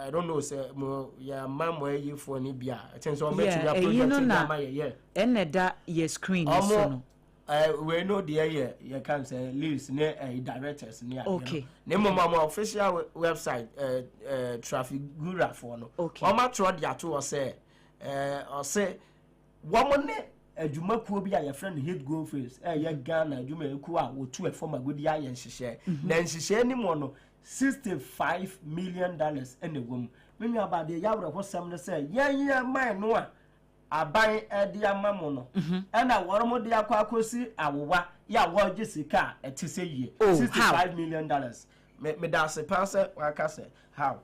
I don't know say mo ya mamo ye for ni bia ten so metu ya project na ma ye ene da ye screen so no we know the year you can say leaves near directors near okay ne mama official website traffic gura for no okay o ma tro dia to say o say woman ne adwumakuo bi a ye friend hit go face ye Ghana adwumakuo a wo tu e form agodi a ye nhihye na nhihye ni mo no $65 million ene wom me aba de ya wre hosam ne say ye man no a aban edi amamo no na woromo de akosi awowa ya wo gisika etise yie $65 million me da se pass waka se how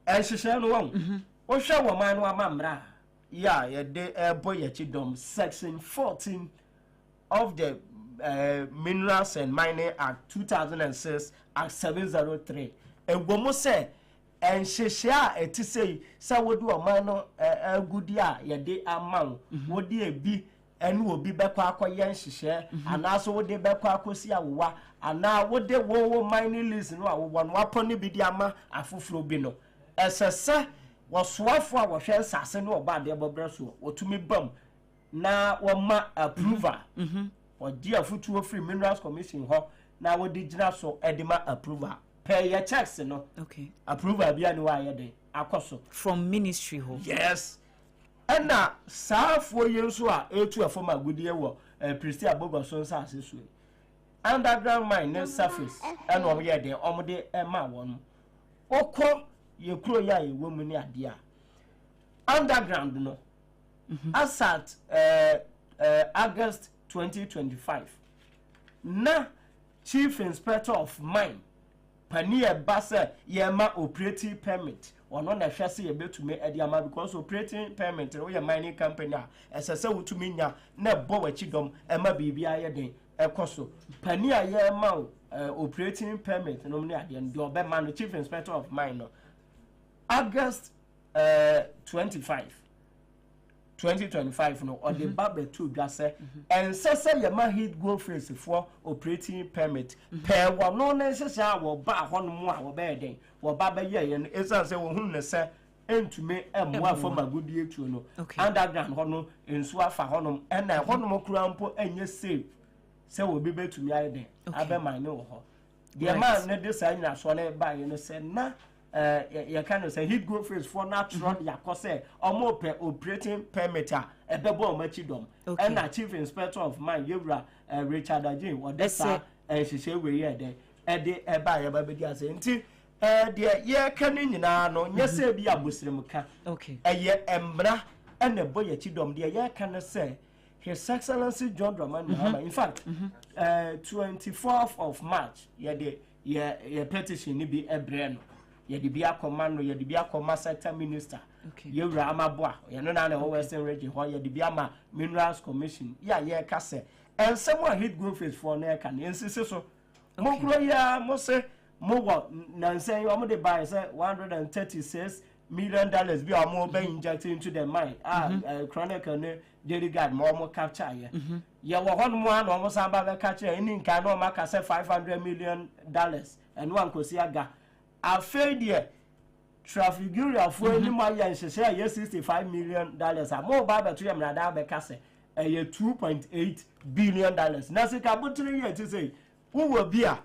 ehihye no won wo hwe wo man no amamra ya ye de boy chidom section 14 of the Minerals and Mining Act 2006 Act 703 egwomo se and shesha etisei sa wodu oman no agudi a yede amount wodi ebi enu obi bekwa akoye nhihye anaso wode bekwa akosi awowa ana wode wo mining lease no awowa no apone bi di ama afoforo bi no esese wosoafo a wohwe sase no oba de bobre so otumi bam na woma approval odi afutuo free minerals commission ho na wodi gina so edema approval pay your checks no okay approval bia no aye den akoso from ministry ho yes and na saafo yenso a etu afoma agudie wo priest abogo so nsa asesu underground mine ne surface and o ye den omde ema won okọ ye kuro ya ye wo mu ni ade a underground no as at August 2025 na chief inspector of mine panie basa yema operating permit ono na hwese ye betume ediama because operating permit no ye mining company a esese wutumi nya na bo wachidom ema bibia ye den ekoso panie yema operating permit no ne ade ndo be man chief inspector of mine no August 2025 no or the barber to just say and say your man hit go face for operating permit per one no necessary wo ba ho no mo a wo be den wo ba be ye no esa say wo hu ne say entumi emwa for magudi etu no underground ho no ensu afa ho no na ho no kura mpo enye safe say wo be betumi aye den abe man no ho the man ne dey say na so le ba ye no say na you can say hit go face for natural yakose omo pe operating permit a ebebo omachidom and na chief inspector of mine yewra Richard Ajin odesa hihye we ye den ede eba ye ba bedi ase nti de ye kan nyina no nyese bi abosrem ka okay eye embra and ebo ye chidom de ye kan say His Excellency John Dramani Mahama in fact 24th of March ye petition ni bi ebre no ye de bia command ye de bia comma sector minister ye wura amaboa ye no na western region ho ye de bia ma minerals commission ya ye ka se and someone hit go face for na ka insist so mo kro ya mo se mo wo na say you mo de buy say $136 million bi o mo be inject into the mine chronicle ne daily guard mo capture ye ye wo ho no mo na mo san ba be capture any nka no ma ka say $500 million and one kosi aga afei de trafiguria for any my yan say $65 million a mo ba beto yam na da be kase $2.8 billion na se ka butiri ye ti say wo wo bia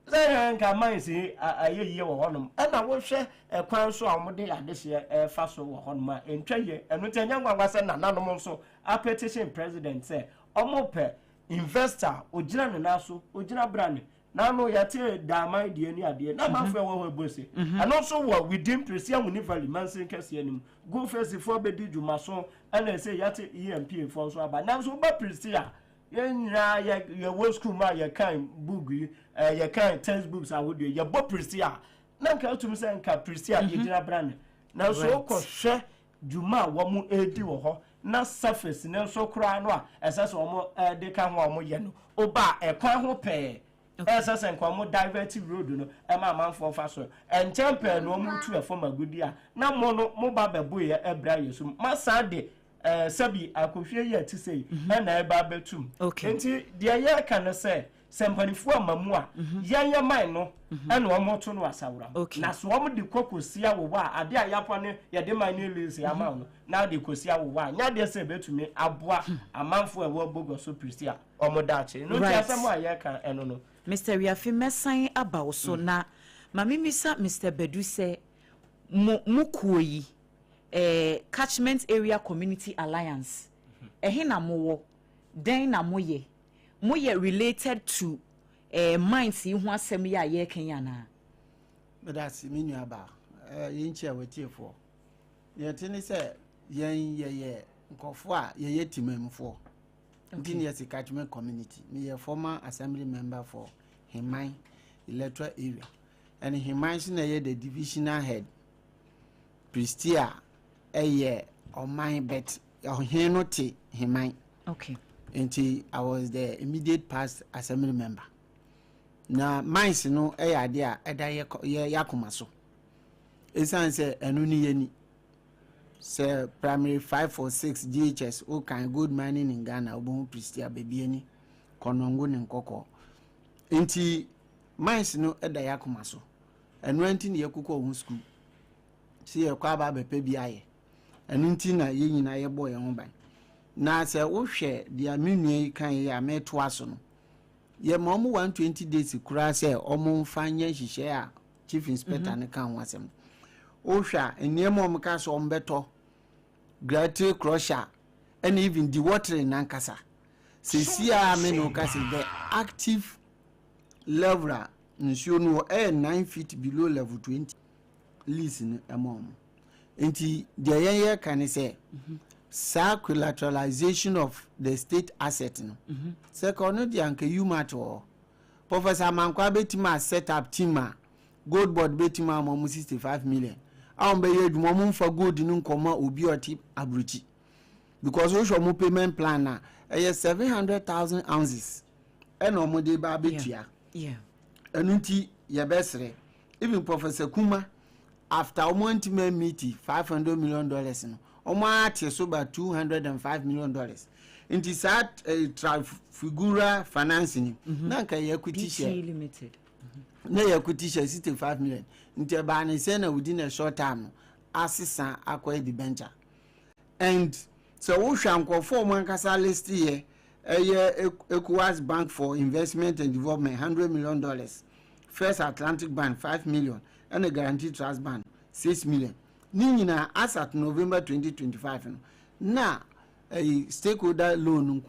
say nka man si aye wo honom na wo hwe kwan so a mo de adehye fa so wo honom a entwaye eno tanya ngwa se na nanom so a petition president say omo pe investor ogina ne na so ogina brand na no yate da man de ani ade na ma fa wo bose and also wo within presian univali mansen kase anim go face for bedi djuma so and say yate EMP for so aba na so ba presia yenra ye wo school ma ye kan book ye kan textbooks a wo de ye bo presia na nka tumi say nka presia ye gina brand na so ko hwe djuma wo mu edi wo ho na surface na so kra no a esese wo mo de ka ho mo ye no oba ekwan ho pe SSN kwamo diverted road no ema manfo fa so entempe no mu tu e form agudi a na mo no mo ba bebo ye ebra yesu masa de sabi akofie ye ti sei na e ba betum enti de ye kan say sempanifu amamu a yanye man no ena o mo to no asawura na so o mo de kokosia wo wa ade a yapo ne ye de man ne lese ama no na de kosia wo wa nya de se betumi aboa amanfo e wo bogo so pristia o mo dache no ti asemo a ye kan eno no Mr. Riafi mesan aba so na mamimisa Mr. Bedu say mukuyi catchment area community alliance ehe na mowo den na moye related to mines yi ho asem ya ye Kenya na but that's menu aba yin che wetiefo ye tini say yen ye nkofo a ye timamfo Yes, catchment community. Me a former assembly member for Himai electoral area, and Himai is the divisional head. Pristia, a year or my bet or Henote Himai. Okay. Until I was the immediate past assembly member. Now, mines no a idea a yakumaso. esan say enu ni yeni say primary 5 or 6 GHS o kan gold mining in Ghana obo Pristia baby ani konongo ne nkoko enti mines no eda yakoma so enu enti ne yakukọ hu school si ye kwa ba bepe bi aye enu enti na ye nyina ye boy ho ban na say wo hwe dia menua kan ya meto aso no ye ma omo 120 days kura say omo mfanya hihye a chief inspector ne kan wasem o hwa eniemo omka so ombeto gratitude crusher and even the watering nankasa sesia me no kasi the active level nsuo no 9 feet below level 20 listen among enti the yeye kan say collateralization of the state asset no second no the anke you matter Professor Mankwa betima set up team gold board betima mo 65 million be ye dwuma mo fa gold nu nkoma obi oti abruchi because we show mo payment plan na 700,000 ounces eno mo de ba betua enunti ye besre even Professor Kuma after omontima meeting $500 million no omo ati so ba $205 million into that figura financing na ka ye equity share limited na ye equity share 65 million into ba na say na within a short time assisa acquire the venture and so we shall go for one kasa list here AKOSUA Bank for Investment and Development $100 million, First Atlantic Bank $5 million, and a Guaranteed Trust Bank $6 million. Nina as at November 2025 na a stakeholder loan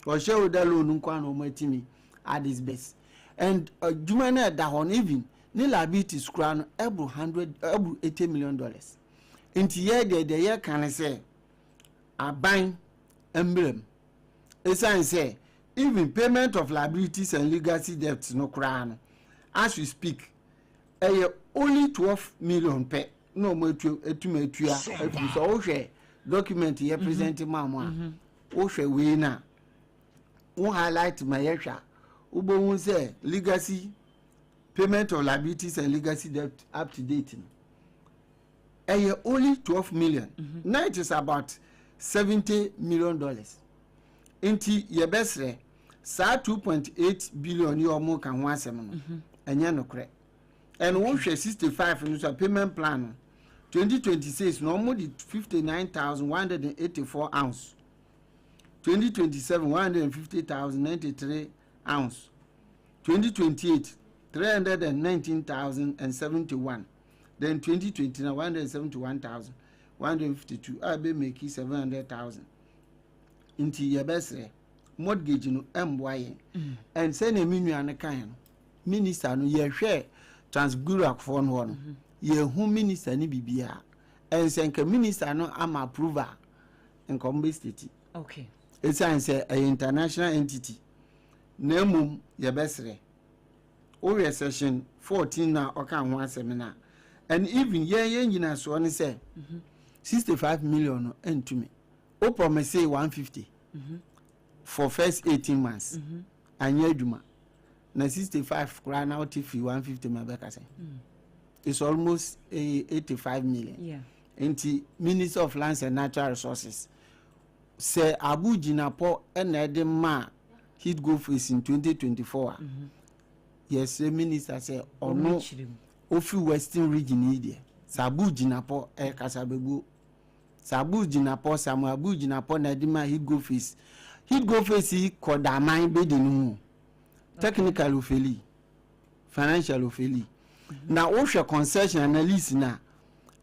or shareholder loan no matimi at this base and jumana da on even ni liabilities crown $80 million into year the year can say a buying emblem esan say even payment of liabilities and legacy debts no crown as we speak only 12 million per no mo etumetua so wo hwe document here present mama wo hwe we na wo highlight my yesha wo bo say legacy payment of liabilities and legacy debt up to date only 12 million now it is about $70 million inti ye besre sa 2.8 billion yo mo kan ho asem no enye no kre and wo hwe 65 no so payment plan 2026 no more 59,184 ounce 2027 150,093 ounce 2028 319,071 then 2029 171,152 abe make 700,000 inti ye besre mortgage no emboye and say na minua ne kan no minister no ye hwe transgurak for no ye hu minister ni bibia and senka minister no am approval in Kombe state okay it's say a international entity nemum ye besre o session 14 na oka ho asem and even ye nyina so ne say 65 million no entumi o promise 150 for first 18 months anya aduma na 65 kra na otifi 150 mabeka say it's almost 85 million yeah enti Minister of Lands and Natural Resources say Abu Jinapo enede ma heat go face in 2024 yes the minister say ono ofi western region here Sabu Jinapo kasabego Sabu Jinapo Samu Abu Jinapo na de ma heat go face kodaman be de no technical ofeli financial ofeli na o hwe concession analysis na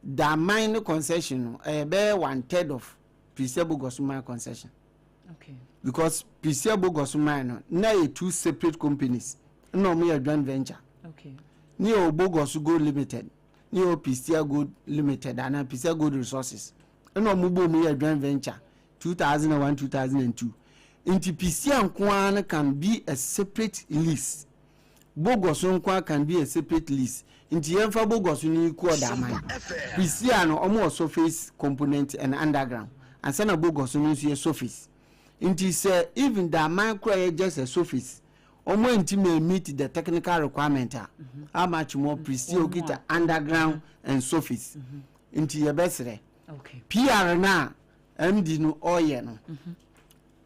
da mine concession be 1/3 of Prisebo Gosuma concession okay because Prisebo Gosuma no na two separate companies no me a joint venture okay ni Obogosu Gold Limited ni Pristia Gold Limited and Pristia Gold Resources no mo bo me a joint venture 2001 2002 into Pristia Nkwan can be a separate lease Bogosu Nkwan can be a separate lease into Yemfa Bogosu ni ko da man Pristia no omo surface component and underground and sana Bogosu no surface into say even da man cry just a surface omo ntimi meet the technical requirement how much more prestige kita underground and surface into your best okay PR na MD no oye no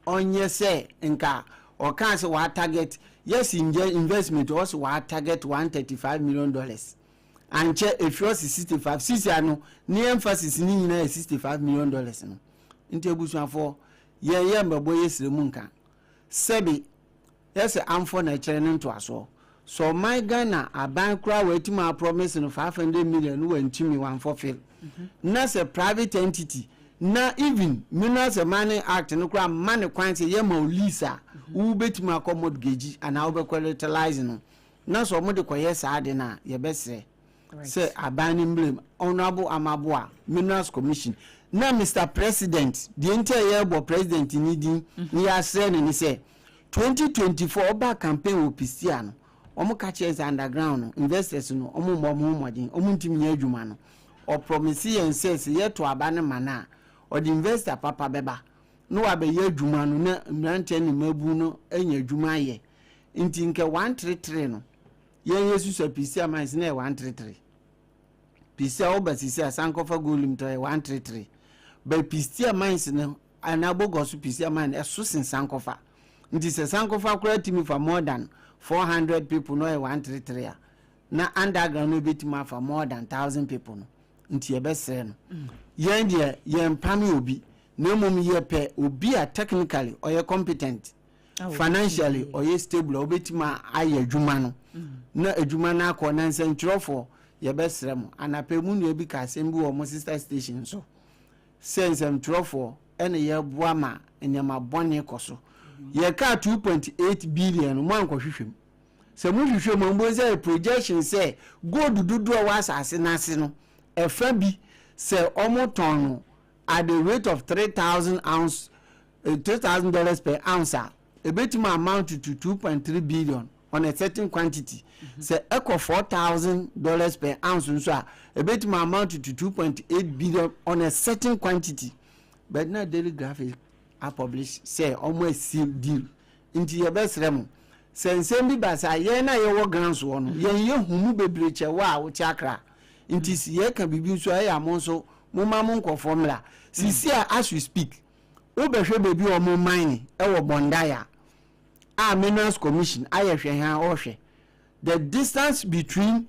onye say nka o kan say wa target yes investment also wa target $135 million and che if yours 65 6 no ni emphasis ni nyina $65 million no into ebusuan for ye mbebo yesire mu nka sebi yes amfo na chere ne to aso so my Ghana aban kra wetima promise no $500 million no wantimi wan for fail na say private entity na even Minerals and Mining Act no kra money kwan say ye ma lisa wo betima accommodate geji ana wo be collateralize no na so mo de koye sa ade na ye besre say aban blame honorable Amaboa Minerals Commission na Mr. President the entire year bo president ni din ni asre ni say 2024 oba campaign wo pisia no omo ka chese underground no investors no omo modin omo ntimi ya adwuma no o promise and says ye to abane mana o the investor papa beba no wa be ya adwuma no na mrante ni mabu no enya adwuma ye nti nke 133 no ye yesu so pisia mines na 133 pisia obasisi asankofa golim to 133 but pisia mines no anabogoso pisia mine eso sensankofa nti se sankofa kura timi for more than 400 people no 133 na underground no betima for more than 1000 people no nti ebesere no yen de yen pami obi na mum ye pe obi a technically or ye competent financially or ye stable obetima aye adwuma no na adwuma na akọ na nsentwerofo ye besere mo anape mu no bi ka sembi wo mo sister station so sense ntwerofo ene ye boa ma enyama bone koso ye ka 2.8 billion mo ankohwehwem se mu hwehwem mo mbo say projection say gold dudu wa asase na ase no efa bi se omoton no at the rate of $3,000 per ounce a bit more amount to 2.3 billion on a certain quantity se echo $4,000 per ounce so a bit more amount to 2.8 billion on a certain quantity but now Daily Graphic I publish say almost seal deal into your best remo sense bi basa ye na ye wo grants wo no ye humu bebreche wa wo chakra into ye can be so ya monso mo ma mo nko formula sisi as we speak wo behwe bebi o mo mine e wo bondaya a Minerals Commission ayehwe han ohwe the distance between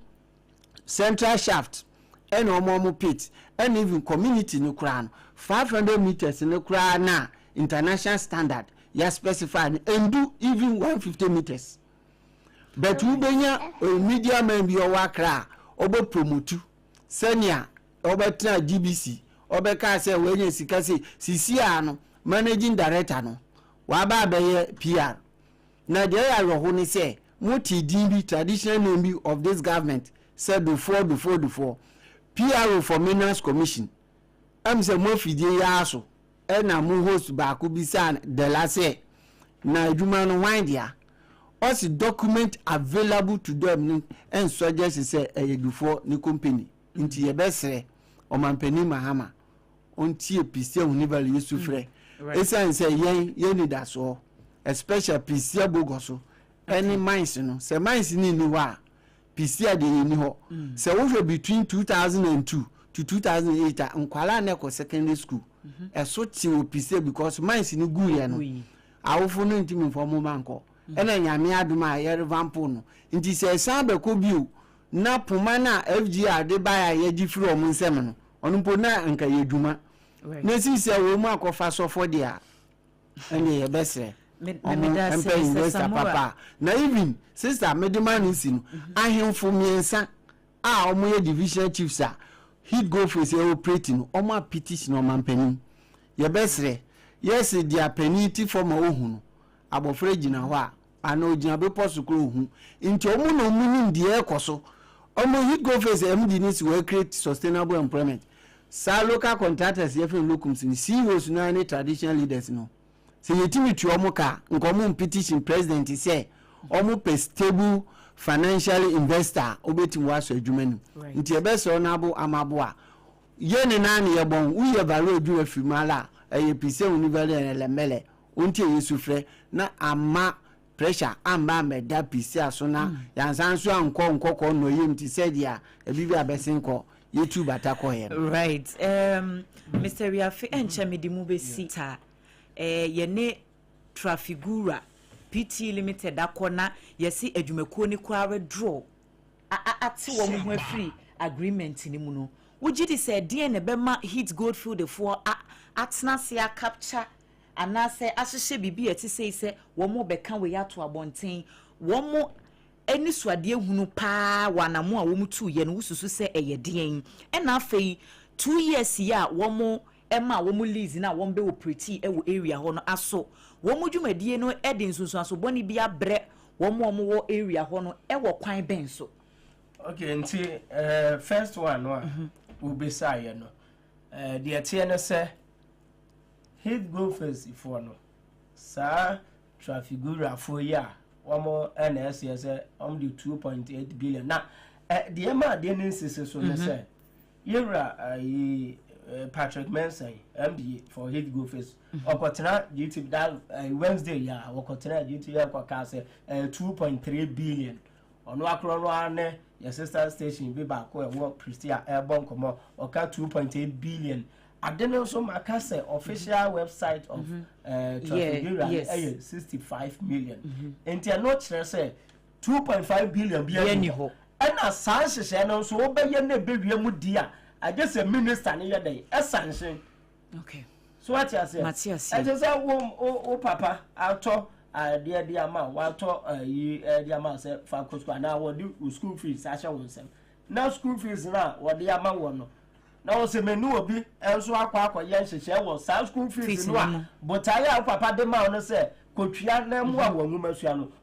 central shaft and omo pit and even community no kran 500 meters no kran na international standard ya specify and do even 150 meters but we benya media man bi o wakra obo promote senior obetra GBC obeka say we nya sika say sisi ano managing director no wa ba be PR na dey aroho ni say muti din traditional name of this government said before PR for Minerals Commission am say mo fidie ya aso na mu host ba ku bisa the last year na adwuma no wan dia also document available to them and suggest say before ni company nti ye besere o mampani mahama onti episia unival yesufre esan say yen need that so especially pisia bogoso any mines no say mines ni wa pisia de ni ho say wo between 2002 to 2008 nkwala na ko secondary school so ti opise because mines ni gu ye no awofo no ntimi informo manko ena nyame aduma ye revampo no nti se sabe ko bio na poma na FGR de baya ye gifiri o nsem no onu po na nka ye dwuma na si se wo mu akofa sofo dia ene ye besre investor papa na even sister medman nsi no ahemfo miensa a omo ye division chiefs a he go for say operating omo petition o mampani ye besre yes dia penalty for ma ohunu abofre gina ho a ana ogina be posukro ohu nti omo no mu ndi ekoso omo he go for say MD needs to create sustainable employment sa local contractors ye fen locums ni CEOs na any traditional leaders no say yetimi tu omo ka nkomo petition president say omo pe stable financial investor obetimu aso adwuma ni nti ebeso na abo Amaboa ye ne na ne ye bon uye value adwuma fimala eye pise univale elemele unti yesufre na ama pressure amba me da pisi aso na yansan so anko no yim ti said ya ebibi abesin ko YouTube atako he. Right. Mr. Riafi enche me di mu be sita ye ne Trafigura PT Limited akona yesi adwumako ni kwa draw ati wo mu afiri agreement ni mu no wogi di say de ne bema hit Goldfield for atna se capture anase ahyehye bibi ati say wo mo beka we yato abonten wo mo eni suade hunu pa wanamo a wo mu tu ye no wususu se eyedien ena afei 2 years ya wo mo ema wo mu lease na wo mbe operate e wo area ho no aso wo mu dwumadie no edi nsunsu aso boni bia bre wo mo wo area ho no e wo kwan ben so. Okay, nti first one no we be say no the atiene say hit go first for no sa Trafigura for ya wo NSS the 2.8 billion na the ema the nsis so no say yera Patrick Manson MD for hit go first okotena GT that Wednesday ya okotena GT ya kwa kase 2.3 billion ono akro ane your sister station be back where work Pristia Airborne Common oka 2.8 billion. I didn't so makase official website of Trafigura 65 million. And you not say 2.5 billion be ho. And as sanction so obey ne baby mu dia. I just a minister near day. A sanction. Okay. So what you say? I just say oh papa I'll talk dear man, what dear man said, Falcos, now what do school fees? I shall say. Now school fees now, what dear man won. Now, say, menu will be, and so I quack or yes, share was South school fees. But I have papa the man say, could you have them one woman?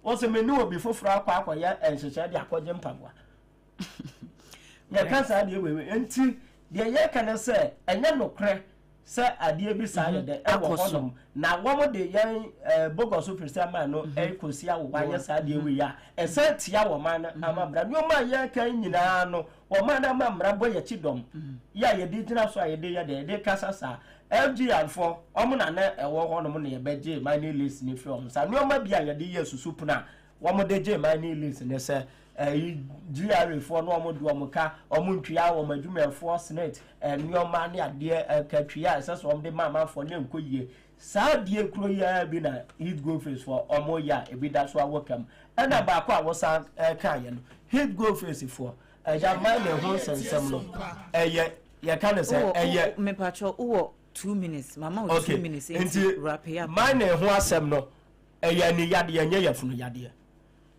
Also, menu will be for Frau Quack or yes, and she said, Yakojem Pagua. Ya can't say, and see, the year can I say, and then no crack. Sir, I dear beside the AKOSUA. Now, one of the young Bogo superstar man, no, AKOSUA, why yes, I dear we are. A set Tiawa man, Amabra, no, my young can you know, or Madame Raboya Chidom. Ya, you did not say a day, de Casasa. LG and for Omana, a war on money, a bed J, my new listening films. I know my be a dear Supuna. One more day, my new listening, sir. GRA for normal duamuka or Muntria or Majume for Senate and your money at dear Katria, as from the mamma for them could ye. Sa dear Croya been a hit go face for Omoya, a bit that's why welcome. And about what was a Kayan. Hit go face for a young man, a horse and some. Ya can't say, a me patrol 2 minutes, Mamma, 2 minutes into wrap here. My name was some no, a yanny yadia from Yadia.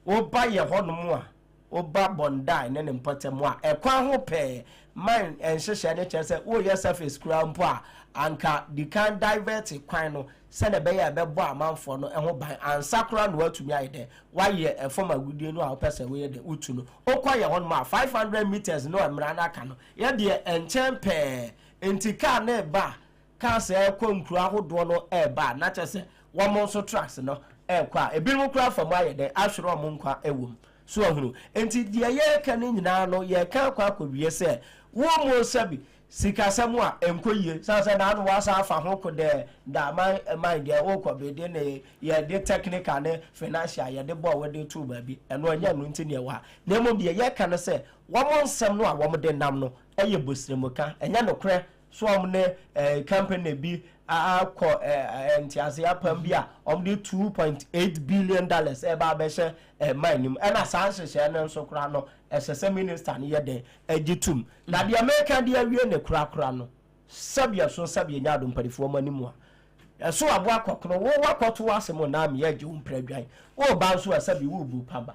Oh, buy your horn more. Oba Bondi and then Potemwa, a quan pay, mine and Shashana say, oh, yourself is crown poor, anka, the can divert a quino, send a bay a beba man for no and by and sacral word to me there. Why ye a former good deal no person where the Utuno. Oh, quite on my 500 meters no Amrana cano. Yeah, dear, and champe, and Tika ne bar, can't say a quum crowd dono air bar, not just one more so tracks no air qua, a bill crowd for my day, Ashura Munqua a womb. So hunu enti dia ye ka ni nyina no ye ka kwa akobie se wo mo sabi sikasam a enkoyie sanse na no wasa afa ho ko de da man dia wo ko be de ne ye de technical ne financial ye de bo we de tu ba bi eno anya no nti ne wa na mo de ye ka no se wo mo nsem no a wo mo de nam no eye bosremoka enya no kre so am ne company bi akọ ntiase apam bi a omde 2.8 billion dollars e ba be hye manim e na sanse hye ne nso kra no esese minister ne ye de agitum na de America de awie ne kra no sabia so sabia nya do mparifo manim a so abo akọkọ wo wakoto asemo na me ye gye umpradwan wo ba so asabi wo bu paba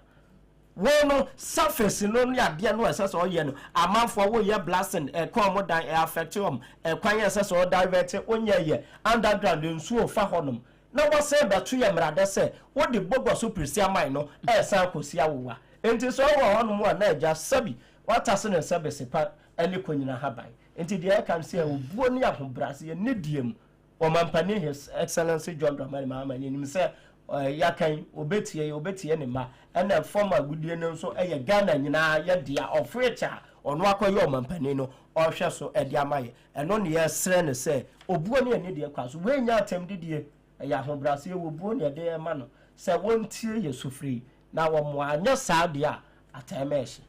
wono surface no ya de no asese oye no amanfo wo ye blasting kwa mo dan affect them kwan asese o divert onye ye underground nsuo fa honom na wo se beto ye mrade se wo de bogo so prisia man no san kosia wowa enti so wo honom a na eja sabi watase ne sabe sepa ani konyina haban enti de kan se obuo ne ahobrase ye ne diem o mampani his excellency John Dramani Mahama ni se yakan obetie ne ma ena former gudie ne nso eye Ghana nyina ye dia ofrecha ono akoye o mampani no ohwe so edi amaye eno ne ye sre ne se obuo ne dia kwaso we nya atem didie ɛyɛ ahobrɛase wɔ buo ne ɛde ma no sɛ wɔntie yɛ sufiri na wɔn anyɛ saa deɛ a atɛmɛ ɛhyɛ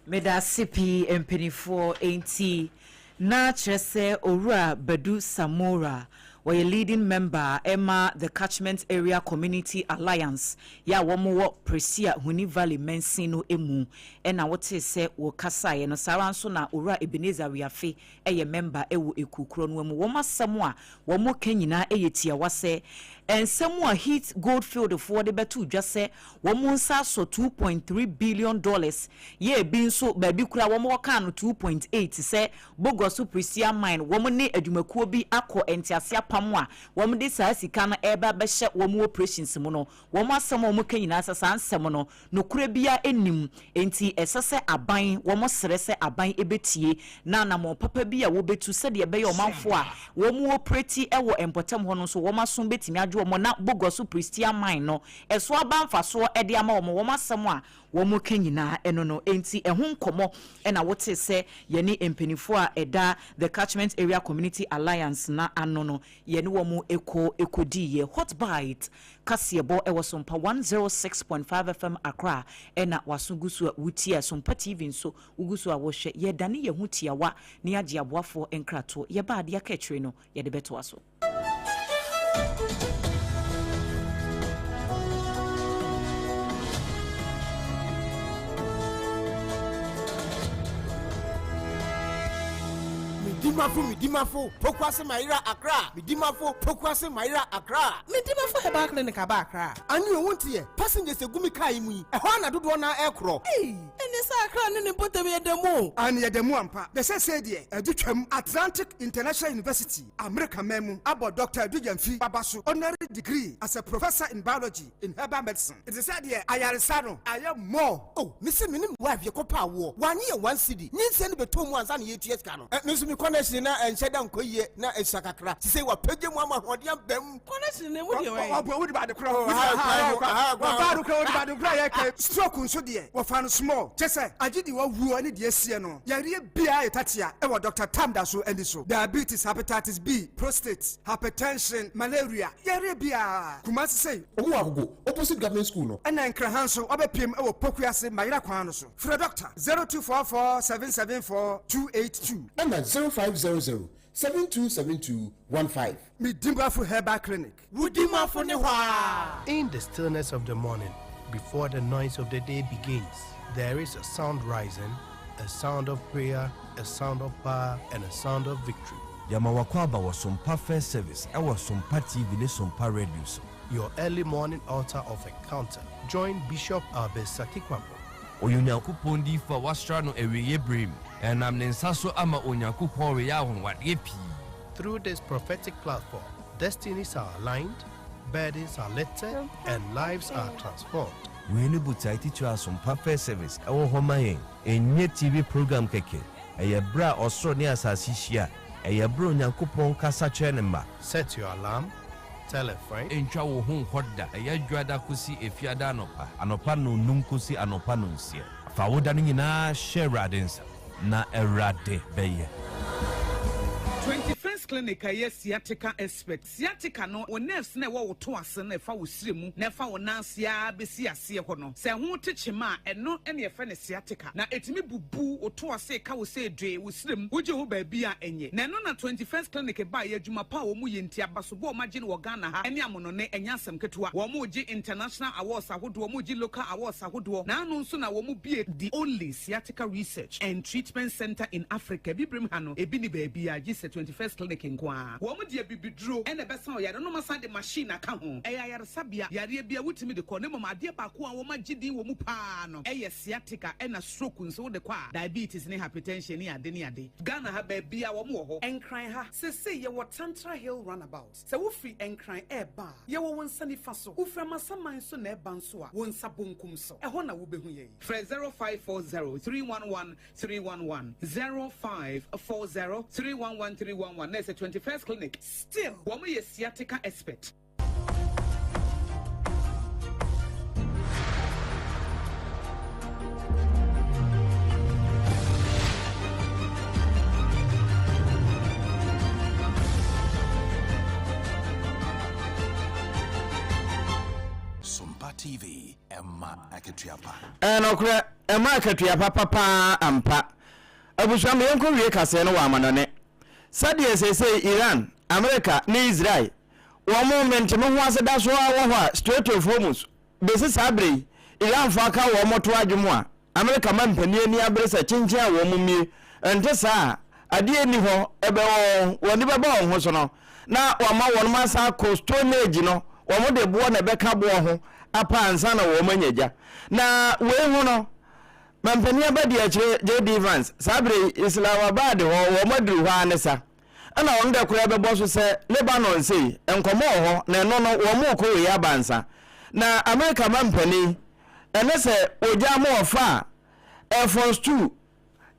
meda sipi mpanyinfoɔ enti na kyerɛ sɛ owura Badu Samora were leading member Emma the Catchment Area Community Alliance ya womo Presia Huni Valley Mensino emu ena wote se wo kasa ye no sawa nso na owura Ebenezer Wiafe eye member ewo ekukuro no emu woma semo a womo kanyina eye tia wase ensemu a Heat Goldfield for de betu dwa se womo nsa so $2.3 billion ye bi nso ba bi kura womo ka no 2.8 se Bogoso Presia mine womo ne adwumakuo bi akọ entiase pamwa wom de saa sika no eba be hye wom operations mu no wom asem wom kanyina asasa ansem no nokure bia enim enti esese aban wom sere se aban ebetie na na mo papa bia wo betu se de be ye omanfo a wom operate ewo empotem ho no so wom asom betimi adwo mo na Bogoso Prestia mine no eso abanfa so e de ama wom asem a wom kanyina eno no enti ehun komo na wote se ye ni empanifo a eda the Catchment Area Community Alliance na ano no ye ni womu ekodi ye hot bite kasiebo ewo SOMPA 106.5 FM Accra ena wasugusu wutia SOMPA TV nso ugusu a wo hwe ye dane ye hutia wa ne age aboafo enkrato ye ba ade aketwe no ye de beto aso Midimafo, Pokwase Nyira Accra. Midimafo, Pokwase Nyira Accra. Midimafo heba clinic aba Accra. Ani o wontie, passengers egumi kai mu yi. Ehwa na dodo na ekro. Ene sa Accra ne potem ye demo. Ani ye demo ampa. De se de, edutwam Atlantic International University, America memu, abo Dr. Edujamfi Babaso, honorary degree as a professor in biology in herbal medicine. It is said here, ayaresa no, ayam more. Oh, misi minim wife ye kopa wo. 1 year 1 cedi. Nyense ne beto mu ansa ne yeties ka no. Nso mi connection na enhyeda nkoyie na esakakra. Sise wa page mu amahode ambam. Connection ne mu de we. Obo wo de ba de kro ho. Wa ba do kro wo de ba de kro ye ka stroke nso de. Wo fa no small. Chese agidi wa wuo ne de asie no. Yare bia etatia e wo Dr. Tamda so andi so. Diabetes, hepatitis B, prostate, hypertension, malaria. Yare bia. Kumasi say owo agogo opposite government school no. Ena nkra so obepiem e wo Pokuase Nyira kwan no so. Free doctor 0244 774 282. Number 0500-727215. Midimafo Herbal Clinic. Wudimafo ne hwa. In the stillness of the morning, before the noise of the day begins, there is a sound rising, a sound of prayer, a sound of power, and a sound of victory. Yamawakwaba was SOMPA First Service. I was SOMPA TV, ne SOMPA Radio. Your early morning altar of encounter. Join Bishop Albesati Kwambo. Onyankopon di fa wastra no eweye brem enam ne nsaso ama onyankopon we ya honwade pi. Through this prophetic platform, destinies are aligned, burdens are lifted, and lives are transformed. We ne butai teacher SOMPA First Service ewo homayen enye TV program keke eye bra osoro ne asasi hia eye bra onyankopon kasa chenema. Set your alarm. Tell a friend. Encha wo hu hoda eya dwada kosi efiada anopa no num kosi anopa no nsia fa woda no nyina share adensa na erade beye 21st clinic aye sciatica expert sciatica no o nerves na wo to ase na fa wo siremu na fa wo nansia besi ase ho no se ho techema eno ene ye fa ne sciatica na etimi bubu o to ase ka wo se dwe wo siremu wo je ho ba bia enye na no na 21st clinic ba ye adwuma pa wo mu ye ntia baso bo ma je ne wo Ghana ha ene amono ne enya asem ketewa wo mu je international awards ahodo wo mu je local awards ahodo na anu nso na wo mu bie the only sciatica research and treatment center in Africa bibrim ha no ebi ni ba bia je 21st clinic nkwa wo mu de bibidro ene besa o yare no masa de machine aka ho yare sabia yare bia wutimi de kɔ ne mama de ba ko a wo magidi wo mu pa no sciatica ena stroke nso de kwa diabetes ne hypertension ne ade Ghana ha ba bia wo mu ho enkran ha se ye wo Tantra Hill roundabout se wo free enkran eba ye wo wonsa ni fa so wo fra masaman so na eba nso a wonsa bonkum so ho na wo behu ye 0540 311 311 0540 311 311 There's a 21st clinic. Still, woman is sciatica expert. TV, Emma Akatuapa. And okra, Emma Akatuapa papa ampa. Abusha me yanko wie kase no wa manone. Sadia say Iran, America, ni Israel. Wa moment me ho aseda so wa Strait of Hormuz. Besi sabre, Iran fa ka wo moto adwumo a. America man panie ni abresa chinchia wo mumie. Ente sa ade ni ho ebe wo ni baba ho so no. Na wa ma won ma sa coastonage no. Wo mo de bo na be ka bo ho apa ansa na wo manyaja. Na we hu no mampania badi akire JD Vance sabre Islamabad wo madru ho anesa ana won da kura be boso se Lebanon sei enkomo ho na no wo mo ko ya bansa na America mampani ene se oja mo ofa Air Force 2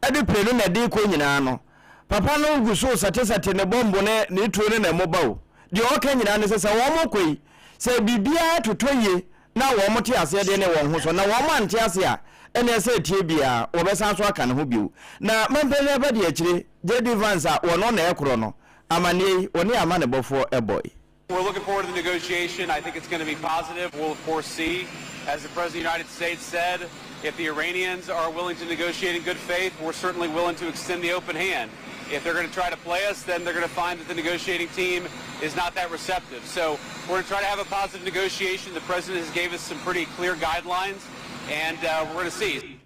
ade plane na de ko nyina no papa no guso satesate ne bombo ne tuo ne na mobawo de o ka nyina ne se wo mo koi se bibia totoye na wo mo te ase de ne wo ho so na wo ma nte ase a ene se tie bia wo be san so aka ne ho biu na mampele ba de akire JD Vance a wo no na ekro no amane oni ama ne bofo eboy. We're looking forward to the negotiation. I think it's going to be positive. We'll of course see, as the President of the United States said, if the Iranians are willing to negotiate in good faith, we're certainly willing to extend the open hand. If they're going to try to play us, then they're going to find that the negotiating team is not that receptive. So we're going to try to have a positive negotiation. The President has gave us some pretty clear guidelines, and we're going to see.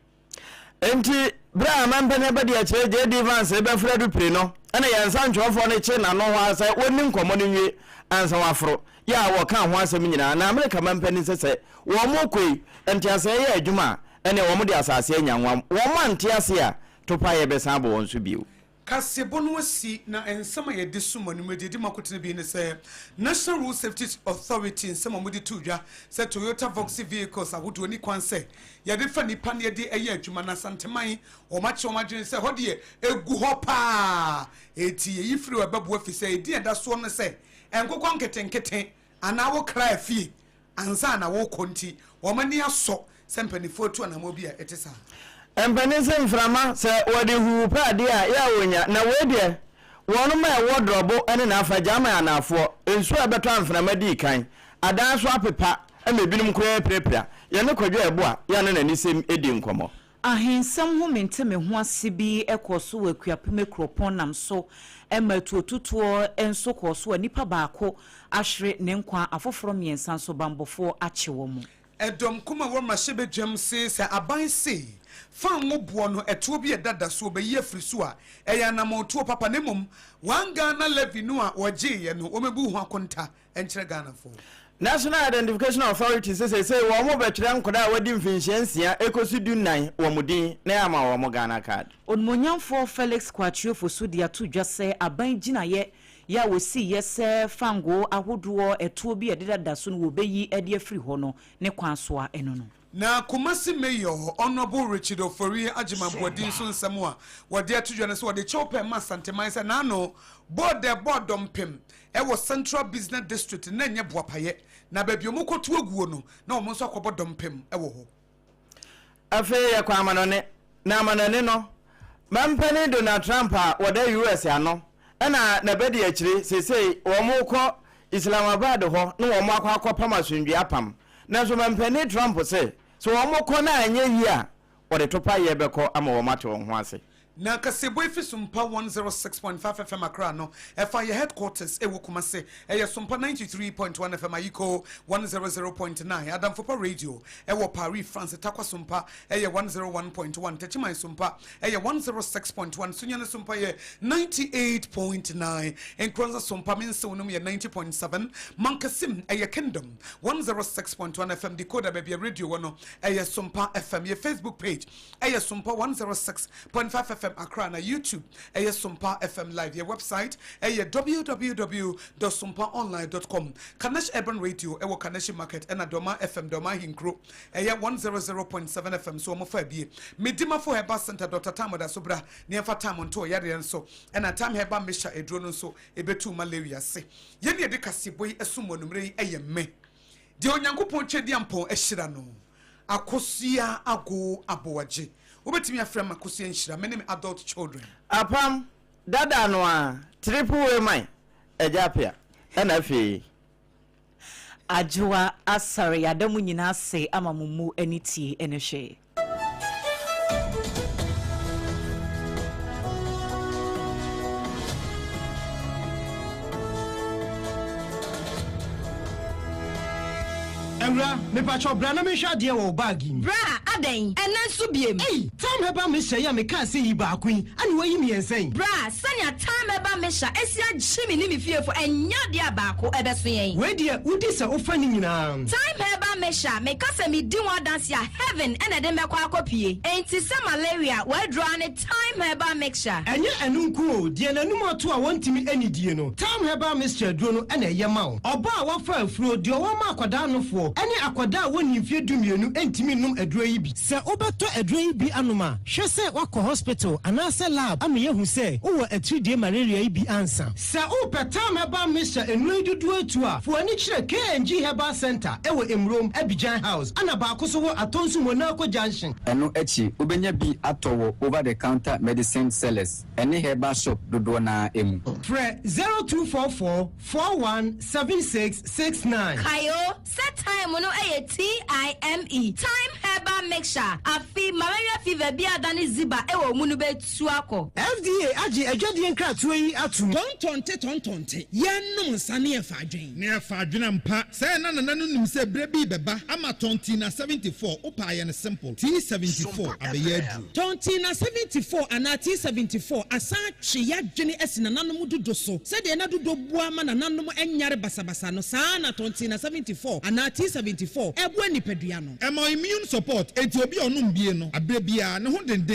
Enti bra mampene ba dia che JD Vance be fra du pre no ana yansa ntwofo ne che na no ho asa woni nkomo ne nwie ansa wafro ya wo kan ho asem nyina na America mampene sese wo mo koi enti asa ye adwuma ene wo mo de asase anyanwam wo mo ante ase a topa ye be san bo won so biu kasebono asi na ensama ye desumo ni medidi makotene bi ne se National Road Safety Authority ensama mudi tudwa se Toyota Voxy vehicles ahodo ni kwanse ye de fa nipa ne de eye adwuma na santeman o mache o madwene se hode egu ho pa eti ye yifiri wa babu afise edi eda so no se enkokon ketenketen ana wo kra afie ansa na wo konti o mani aso se mpanifo tu na mo bia etesa empanise mframa se wode hu pade a ya wonya na wedie wono ma wodrobo ene na afaja ma anafo ensu abeto amframa di kan adan so apepa emebinum kura prepra ye ne kwadwa ebo a ya ne nanisem edi nkomo ahensam ho menteme ho asibi ekoso wakuapeme kropon nam so ematuotutuo enso koso nipa baako ahwere ne nkwa afoforo miensan so bambofo achewo mu edom kuma wo mahebe dwam se aban se fan mo bo no eto bi edada so be ye frisu a eya na mo to papa nemum wan Ghana levy no a oje ye no o mebu ho akonta enkire Ghana fo National Identification Authority say wo mo betire nkoda wadi mfinhyensia ekosudu nan wo mudin na ya ma wo mo Ghana card onmonyamfo Felix Kwachiofo so dia to dwase aban ginaye ya wosi yese fango ahodoɔ etuo bi ededa so no wo beyi ede afiri ho no ne kwanso a eno no na Kumasi Mayor Honorable Richard Ofori Ajimabodin so nsɛm a wɔde atudwa ne so wɔde chope ma santeman sɛ na no board dompem ɛwɔ Central Business District na nye boapaye na baabi omokoto aguo no na ɔmo nso akɔbɔ dompem ɛwɔ ho afe ya kwa amanone na amanone no mampani Donald Trump a wɔde US ano ɛna na bedi akire sesei wɔmo kɔ Islamabad ho na wɔmo akɔ pam asundwe apam na so mampani Trump se so wɔmo kɔ na anya yi a wɔde topa ye bɛkɔ ama wɔmo ate wɔn ho ase na kasebo ifi SOMPA 106.5 FM Accra no efa ye headquarters ewo Kumase eye SOMPA 93.1 FM Ayiko 100.9 Adam Fopa Radio ewo Paris France takwa SOMPA eye 101.1 Techiman SOMPA eye 106.1 Sunyane SOMPA ye 98.9 Enkranza SOMPA minse wonum ye 90.7 Mankasim eye Kingdom 106.1 FM Decoder baby radio wono eye SOMPA FM ye Facebook page eye SOMPA 106.5 FM Accra na YouTube SOMPA FM live your website www.sompaonline.com Kanesh Urban Radio ewo Kanesh Market and Doma FM Doma Hinkro 100.7 FM so mo fa bie medima for Heba Center Dr. Tamoda Sobra near Fatam to yare so and a time Heba Misha Edrono so ebetu malaria se ye ne de kaseboy esumo numre me de onyankopon twediampo ehira no akosua ago abowaje Ubetimi afrema kusi enshira many adult children. Apam dada no a triple way mine ejapia na fi ADWOA ASARE APAM nyina se ama mumu anitie ene hwe. Emra, me pacho bra na me hwa de wo bag yi. Bra, adan, ena so biem. Time heba me hye ya me ka se yi ba kwin. Ani wa yi me ensen. Bra, sanya time heba me hya esia gyimi ni me fiefo enya de abako ebeso yen. We de udi se ofa ni nyina. Time heba me hya me ka se me di one dance ya heaven ena de me kwa akopie. Enti se malaria we draw ne time heba mixture. Enye enunku o, de nanum ato a wontimi anidie no. Time heba mixture duro no ena ye ma wo. Oba a wafa afuro de o ma akwada nofo. Ene akwada woni mfie dumienu entimi num aduro yi bi. Se obeto aduro yi bi anoma, hwe se wakọ hospital anase lab ame yehu se wo atridie malaria yi bi ansa. Se o petam heba mixture enu dudu atu a, fo ani kire KNG Herbal Center ewo Emrom Abidjan House. Ana ba akoso wo atonsu Monaco Junction. Eno echi obenya bi atowo over the counter medicine sellers. Ene herbal shop dodo na emu. Fre 0244 417669. Kayo, set time no TIME. Time herbal mixture. Afi malaria fever bi adani ziba ewo munu be tuako. FDA aji ejodi nkratu yi atum. Tontonte. Yenum sane e fadwen. Ne fadwen mpa. Se na nim se bre bi beba ama tonti na 74 opa ye ne simple. T74 abeye adu. Tonti na 74 ana T74 asa twe ya dwene esi na nanom dodo so. Se de na dodo bua ma na nanom enyare basabasa no saa na tonti na 74 ana T74 ebu anipadua no. Emo immune support enti obi onum bie no abre bia ne ho den.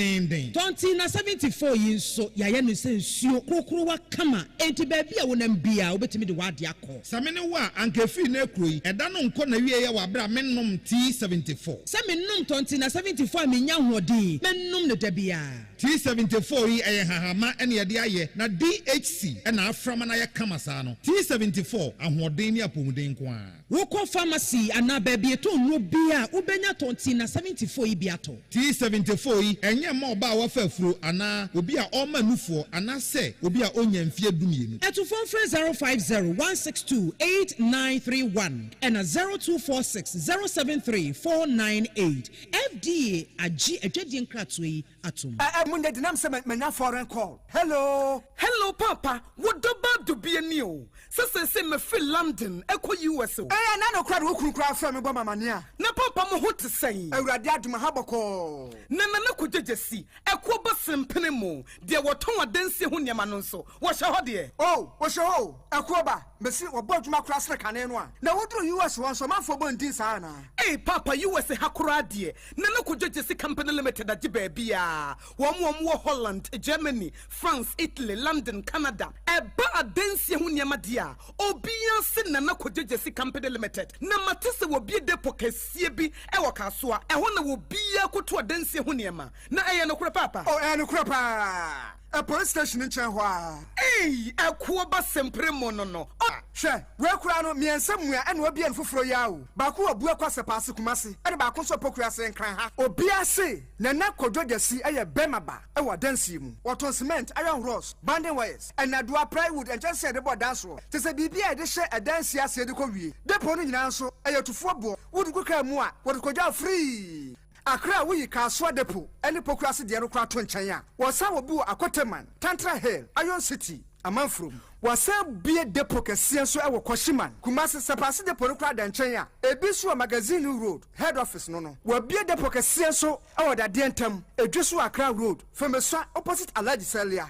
Tonti na 74 yi nso ya ye no se nsuo krokro wa kama enti ba bia wonam bia obetimi de wade akọ. Samene wa anka fi na ekroyi eda no nko na wie ye wa bra mennom T74. Se mennom tonti na 74 menya hodi mennom ne da bia. T74 yi eye hahama ene ye de aye na DHC ena aframa na ye kama saa no. T74 ahoden ni apomuden ko a. Woko pharmacy ana ba bia to no bia ubenya tonti na 74 yi bia to. T74 yi enye ma oba wa fafuro ana obi a oma nufo ana se obi a onya mfie dumienu. Eto phone 050-162-8931 and 0246-073-498. FDA agi ejedi nkratwe atum. Munde dinam se menya foreign call. Hello papa, what do be ni o? Se me fi London eko US o. Na no kra wo kra fa me gba mamania. Na papa mo ho te sei. Awurade aduma haboko. Na ko jejesi eko bo sempene mo. De woton adanse ho niam no nso. Wo hye ho de. Oh, wo hye ho. Eko ba, mesi wo bo aduma kra sre kane no a. Na wodru US won so manfo bo ndin sa na. Papa US hakura de. Na ko jejesi company limited agi ba bia. Wo Holland, Germany, France, Italy, London, Canada. Eba adanse ho niam de a. Obia se na ko jejesi company limited. Na matese wo bie depo kasie bi e wo kasoa. E ho na wo bia koto adanse ho niam. Na eye no kura papa. Oh, no kura pa. A police station in Chanhua. A kuoba sempre mono. She, where Kurano, me and somewhere and will be in Fufro Yao. Baku, a Buakwas, a pass Kumasi, and Bakuso Pocras and Cran. O Biase, Nanako Doja see a Bemaba, our dancing, what on cement, iron rods, banding wires, and Adwa plywood and just said about dance. To say BBI, they share a dance here, said the Korea. The pony answer, a to football, would go more, what could you free? Akra we ka so depo ene pokrasi de no kra to nkyanya wasa wo bu akoteman Tantra Hill Iron City Amanfrom wasa bie depo kese so e wo Koshiman Kumasi sepase depo no kra da nkyanya ebisu magazine road head office no wa bie depo kese so e wo da de ntam edwesu Akra road from opposite Alhaji Salia